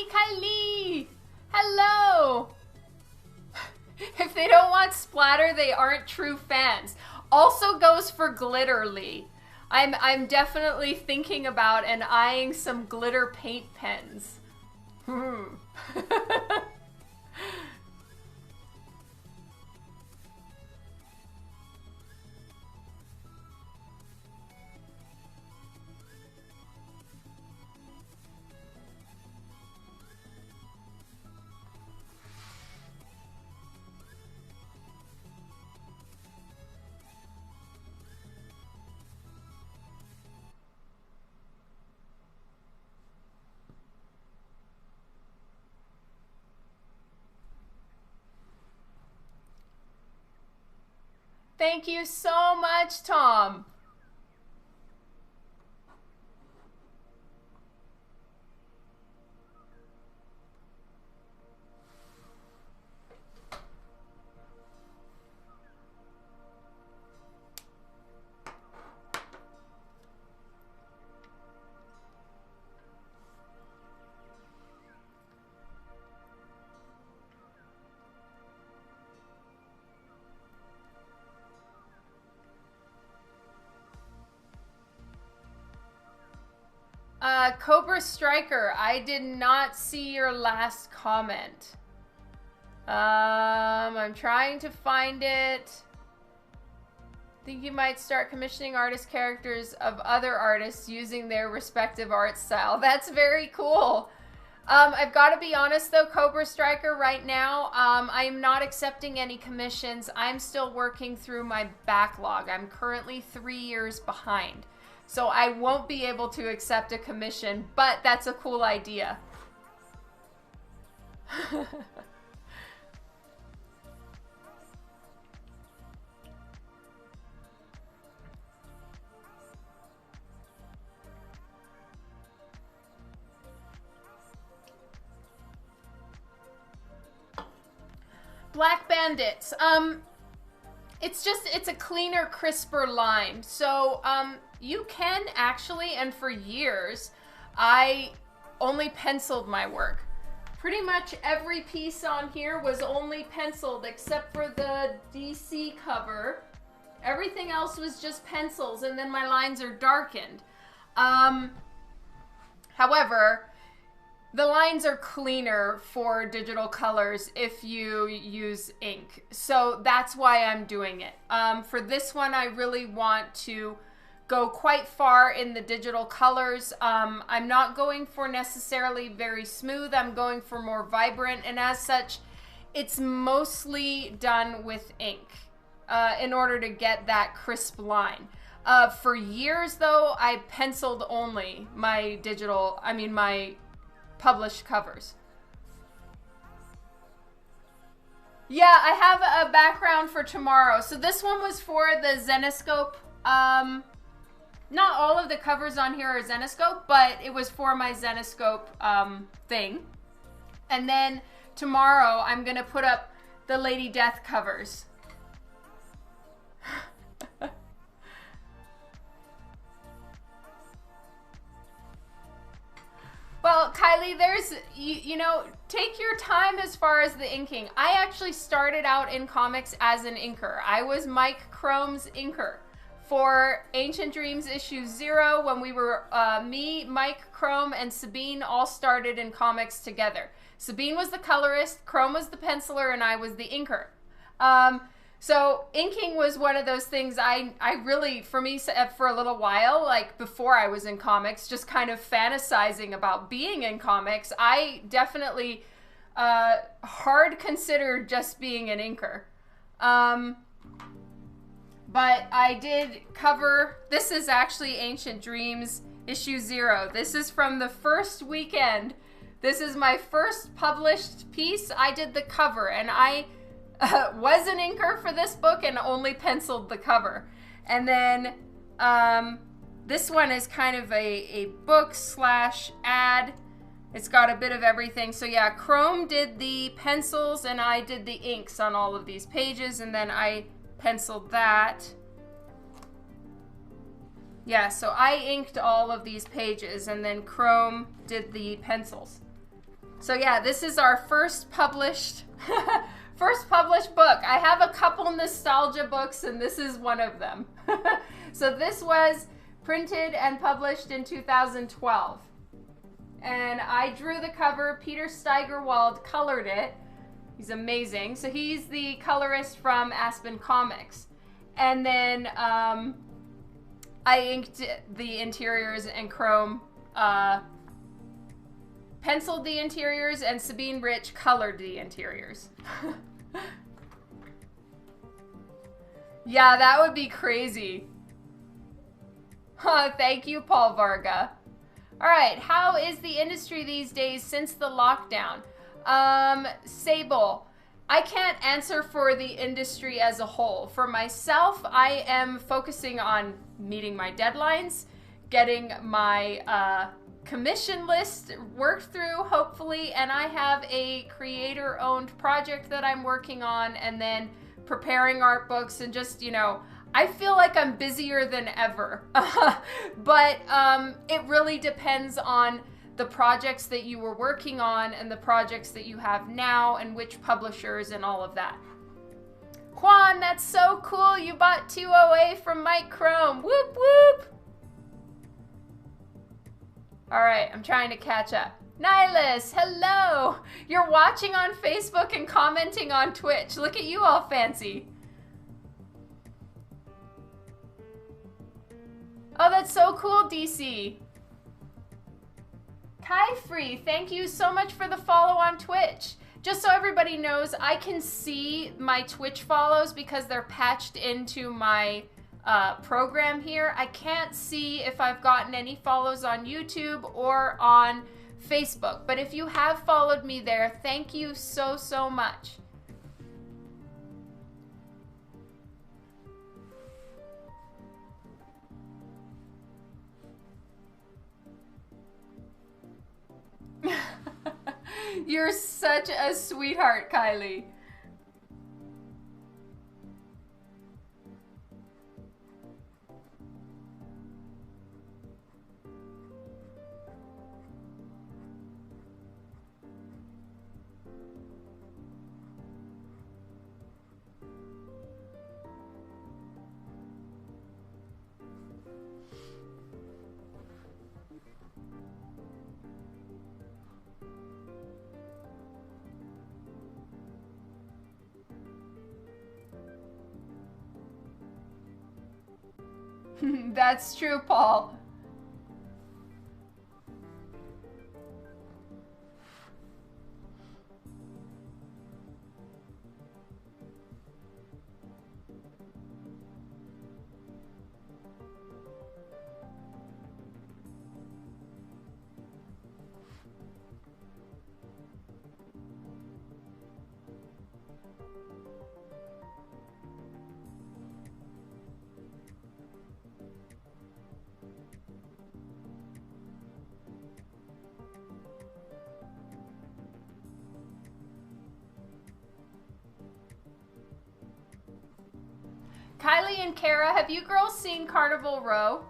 Kylie! Hello! If they don't want splatter, they aren't true fans. Also goes for glitter, Lee. I'm definitely thinking about and eyeing some glitter paint pens. Thank you so much, Tom. Cobra Striker, I did not see your last comment. I'm trying to find it. Think you might start commissioning artist characters of other artists using their respective art style. That's very cool. I've got to be honest though, Cobra Striker, right now, I am not accepting any commissions. I'm still working through my backlog. I'm currently 3 years behind. So I won't be able to accept a commission, but that's a cool idea. Black Bandits. It's a cleaner, crisper line. So, you can actually, and for years, I only penciled my work. Pretty much every piece on here was only penciled except for the DC cover. Everything else was just pencils, and then my lines are darkened. However, the lines are cleaner for digital colors if you use ink. So that's why I'm doing it. For this one, I really want to go quite far in the digital colors. I'm not going for necessarily very smooth. I'm going for more vibrant, and as such, it's mostly done with ink in order to get that crisp line. For years, though, I penciled only my my published covers. Yeah, I have a background for tomorrow. So this one was for the Zenescope. Not all of the covers on here are Zenescope, but it was for my Zenescope thing. And then tomorrow I'm going to put up the Lady Death covers. Well, Kylie, there's, you know, take your time as far as the inking. I actually started out in comics as an inker. I was Mike Chrome's inker for Ancient Dreams issue 0 when we were, me, Mike Chrome, and Sabine all started in comics together. Sabine was the colorist, Chrome was the penciler, and I was the inker. So inking was one of those things I really, for me, for a little while, like before I was in comics, just kind of fantasizing about being in comics. I definitely hard considered just being an inker. But I did cover, this is actually Ancient Dreams issue 0. This is from the first weekend. This is my first published piece. I did the cover, and I was an inker for this book and only penciled the cover. And then this one is kind of a book slash ad. It's got a bit of everything. So yeah, Chrome did the pencils and I did the inks on all of these pages, and then I penciled that. Yeah, so I inked all of these pages and then Chrome did the pencils. So yeah, this is our first published book. I have a couple nostalgia books and this is one of them. So this was printed and published in 2012. And I drew the cover. Peter Steigerwald colored it. He's amazing. So he's the colorist from Aspen Comics. And then I inked the interiors, and Chrome penciled the interiors, and Sabine Rich colored the interiors. Yeah, that would be crazy. Huh, thank you, Paul Varga. All right, how is the industry these days since the lockdown? Sable, I can't answer for the industry as a whole. For myself, I am focusing on meeting my deadlines, getting my commission list worked through, hopefully, and I have a creator-owned project that I'm working on, and then preparing art books, and just, you know, I feel like I'm busier than ever. But it really depends on the projects that you were working on and the projects that you have now and which publishers and all of that. Juan, that's so cool. You bought 2 OA from Mike Chrome. Whoop, whoop. All right, I'm trying to catch up. Nihilus, hello. You're watching on Facebook and commenting on Twitch. Look at you all fancy. Oh, that's so cool, DC. Kai Free, thank you so much for the follow on Twitch. Just so everybody knows, I can see my Twitch follows because they're patched into my program here. I can't see if I've gotten any follows on YouTube or on Facebook. But if you have followed me there, thank you so, so much. You're such a sweetheart, Kylie. That's true, Paul. Kylie and Kara, have you girls seen Carnival Row?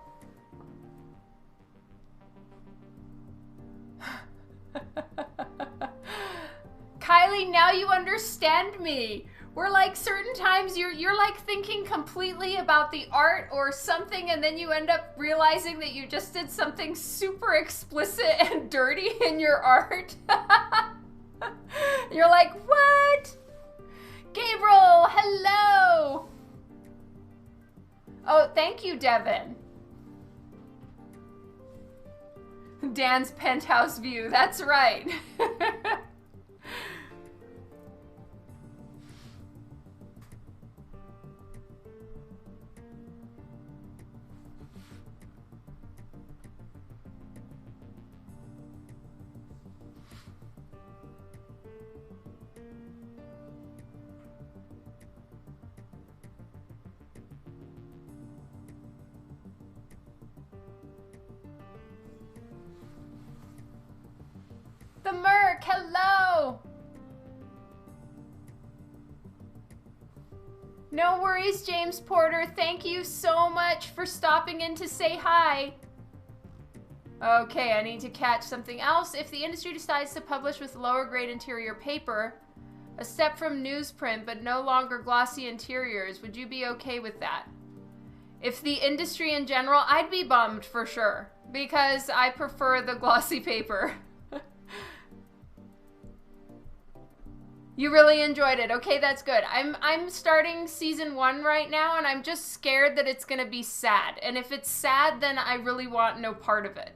Kylie, now you understand me. We're like certain times you're like thinking completely about the art or something, and then you end up realizing that you just did something super explicit and dirty in your art. You're like, what? Gabriel, hello. Oh, thank you, Devin. Dan's penthouse view, that's right. The Merc, hello! No worries, James Porter. Thank you so much for stopping in to say hi. Okay, I need to catch something else. If the industry decides to publish with lower grade interior paper, a step from newsprint but no longer glossy interiors, would you be okay with that? If the industry in general, I'd be bummed for sure, because I prefer the glossy paper. You really enjoyed it. Okay, that's good. I'm starting season 1 right now, and I'm just scared that it's gonna be sad. And if it's sad, then I really want no part of it.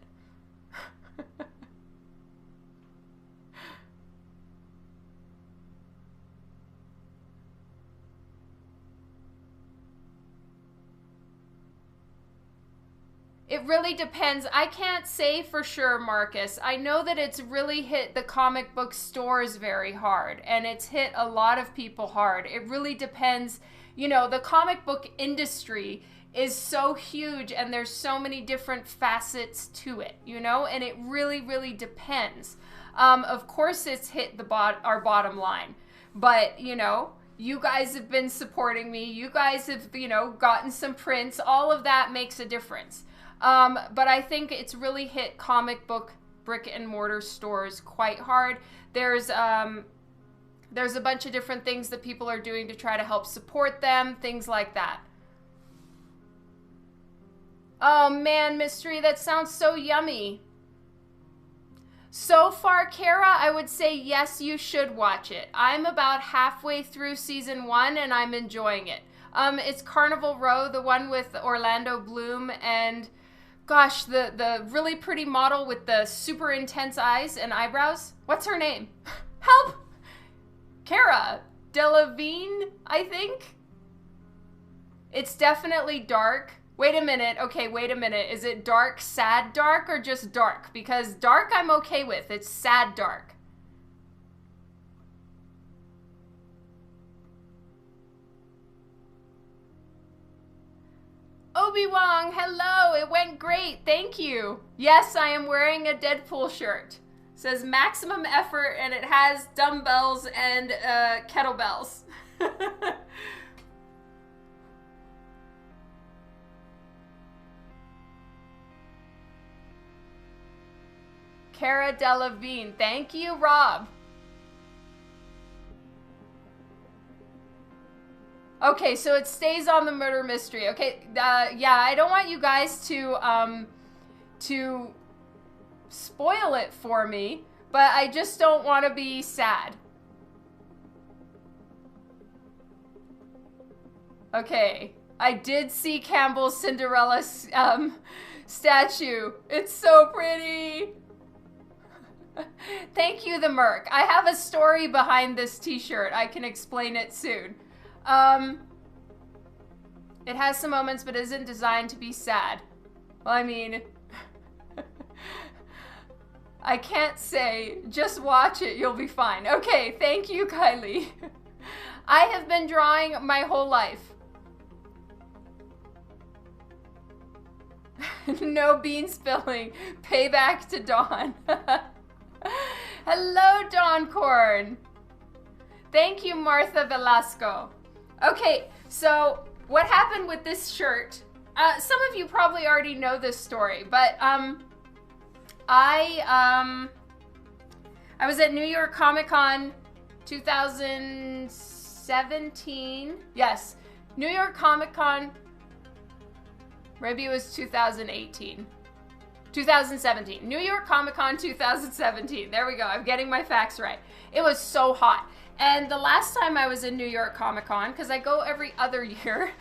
It really depends. I can't say for sure, Marcus. I know that it's really hit the comic book stores very hard, and it's hit a lot of people hard. It really depends. You know, the comic book industry is so huge, and there's so many different facets to it, you know, and it really, really depends. Of course, it's hit our bottom line, but, you know, you guys have been supporting me. You guys have, you know, gotten some prints. All of that makes a difference. But I think it's really hit comic book brick and mortar stores quite hard. There's a bunch of different things that people are doing to try to help support them, things like that. Oh man, Mystery, that sounds so yummy. So far, Kara, I would say yes, you should watch it. I'm about halfway through season 1 and I'm enjoying it. It's Carnival Row, the one with Orlando Bloom and, gosh, the really pretty model with the super intense eyes and eyebrows. What's her name? Help! Cara Delevingne, I think. It's definitely dark. Wait a minute. Okay, wait a minute. Is it dark, sad dark, or just dark? Because dark I'm okay with. It's sad dark. Obi-Wan, hello. It went great. Thank you. Yes, I am wearing a Deadpool shirt. It says maximum effort, and it has dumbbells and kettlebells. Cara Delevingne. Thank you, Rob. Okay, so it stays on the murder mystery. Okay, yeah, I don't want you guys to spoil it for me, but I just don't want to be sad. Okay, I did see Campbell's Cinderella statue. It's so pretty. Thank you, the Merc. I have a story behind this t-shirt. I can explain it soon. It has some moments, but isn't designed to be sad. Well, I mean, I can't say, just watch it, you'll be fine. Okay, thank you, Kylie. I have been drawing my whole life. No bean spilling. Payback to Dawn. Hello, Dawn Corn. Thank you, Martha Velasco. Okay, so what happened with this shirt? Some of you probably already know this story, but I was at New York Comic Con 2017. Yes, New York Comic Con. Maybe it was 2018. 2017. New York Comic Con 2017. There we go. I'm getting my facts right. It was so hot. And the last time I was in New York Comic Con, because I go every other year,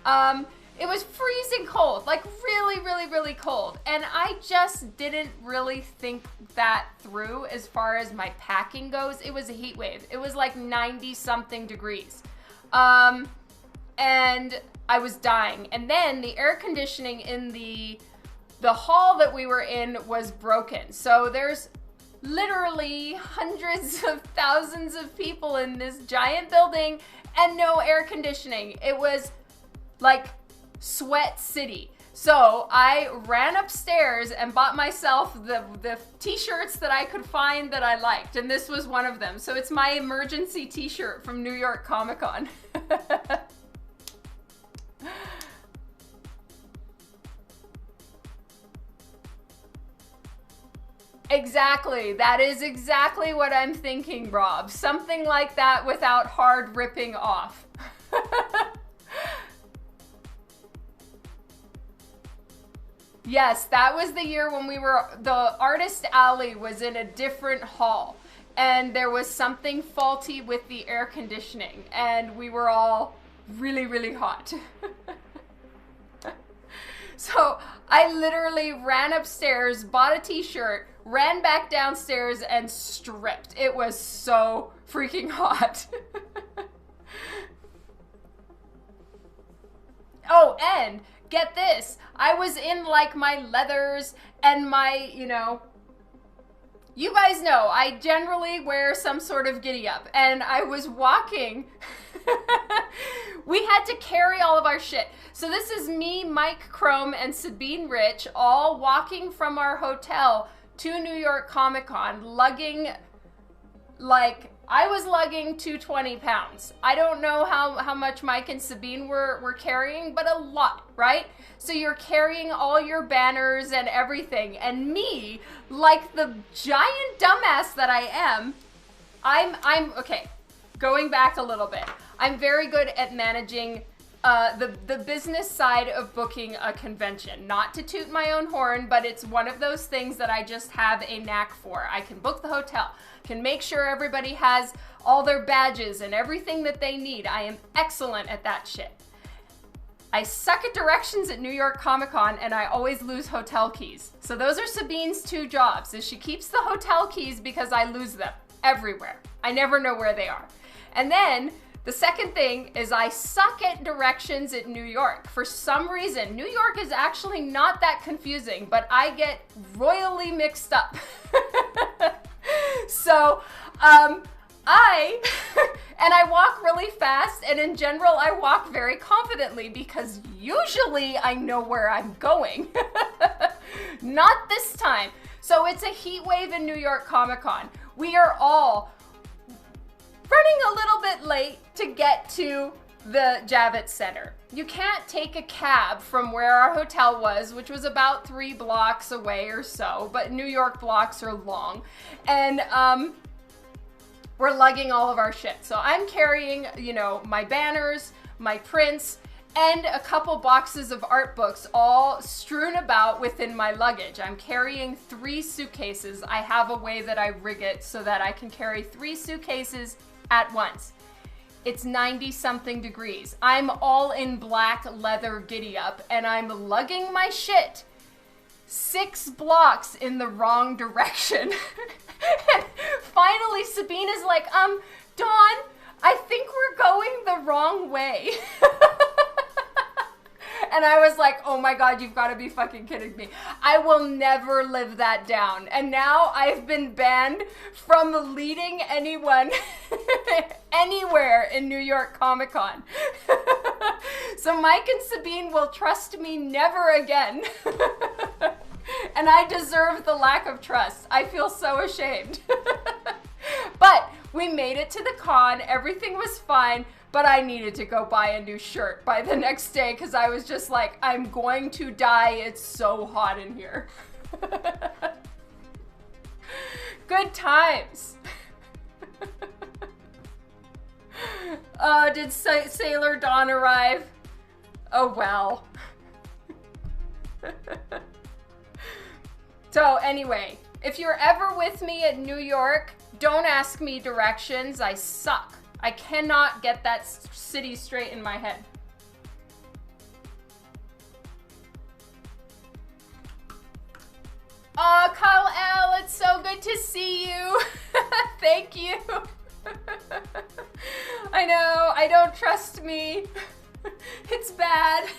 it was freezing cold, like really, really, really cold. And I just didn't really think that through as far as my packing goes. It was a heat wave. It was like 90 something degrees. And I was dying. And then the air conditioning in the hall that we were in was broken. So there's literally hundreds of thousands of people in this giant building and no air conditioning. It was like Sweat City. So I ran upstairs and bought myself the t-shirts that I could find that I liked, and this was one of them. So it's my emergency t-shirt from New York Comic Con. Exactly. That is exactly what I'm thinking, Rob. Something like that without hard ripping off. Yes, that was the year when the Artist Alley was in a different hall and there was something faulty with the air conditioning and we were all really, really hot. So I literally ran upstairs, bought a t-shirt, ran back downstairs and stripped. It was so freaking hot. Oh, and get this, I was in like my leathers and my, you guys know, I generally wear some sort of giddy up, and I was walking. We had to carry all of our shit. So this is me, Mike Chrome, and Sabine Rich all walking from our hotel to New York Comic Con, lugging, like, I was lugging 220 pounds. I don't know how much Mike and Sabine were carrying, but a lot, right? So you're carrying all your banners and everything. And me, like the giant dumbass that I am, I'm okay, going back a little bit. I'm very good at managing the business side of booking a convention. Not to toot my own horn, but it's one of those things that I just have a knack for. I can book the hotel, can make sure everybody has all their badges and everything that they need. I am excellent at that shit. I suck at directions at New York Comic Con, and I always lose hotel keys. So those are Sabine's two jobs, is she keeps the hotel keys because I lose them everywhere. I never know where they are. And then the second thing is I suck at directions at New York. For some reason, New York is actually not that confusing, but I get royally mixed up. So, I walk really fast, and in general, I walk very confidently because usually I know where I'm going. Not this time. So it's a heat wave in New York Comic Con. We are all running a little bit late to get to the Javits Center. You can't take a cab from where our hotel was, which was about 3 blocks away or so, but New York blocks are long. And we're lugging all of our shit. So I'm carrying, my banners, my prints, and a couple boxes of art books all strewn about within my luggage. I'm carrying 3 suitcases. I have a way that I rig it so that I can carry 3 suitcases at once. It's 90 something degrees. I'm all in black leather giddy up and I'm lugging my shit 6 blocks in the wrong direction. And finally Sabine is like, Dawn, I think we're going the wrong way. And I was like, oh my God, you've got to be fucking kidding me. I will never live that down. And now I've been banned from leading anyone anywhere in New York Comic Con. So Mike and Sabine will trust me never again. And I deserve the lack of trust. I feel so ashamed. But we made it to the con. Everything was fine. But I needed to go buy a new shirt by the next day because I was just like, I'm going to die. It's so hot in here. Good times. Did Sailor Dawn arrive? Oh, well. So anyway, if you're ever with me in New York, don't ask me directions. I suck. I cannot get that city straight in my head. Oh, Kyle L, it's so good to see you. Thank you. I know, I don't trust me. It's bad.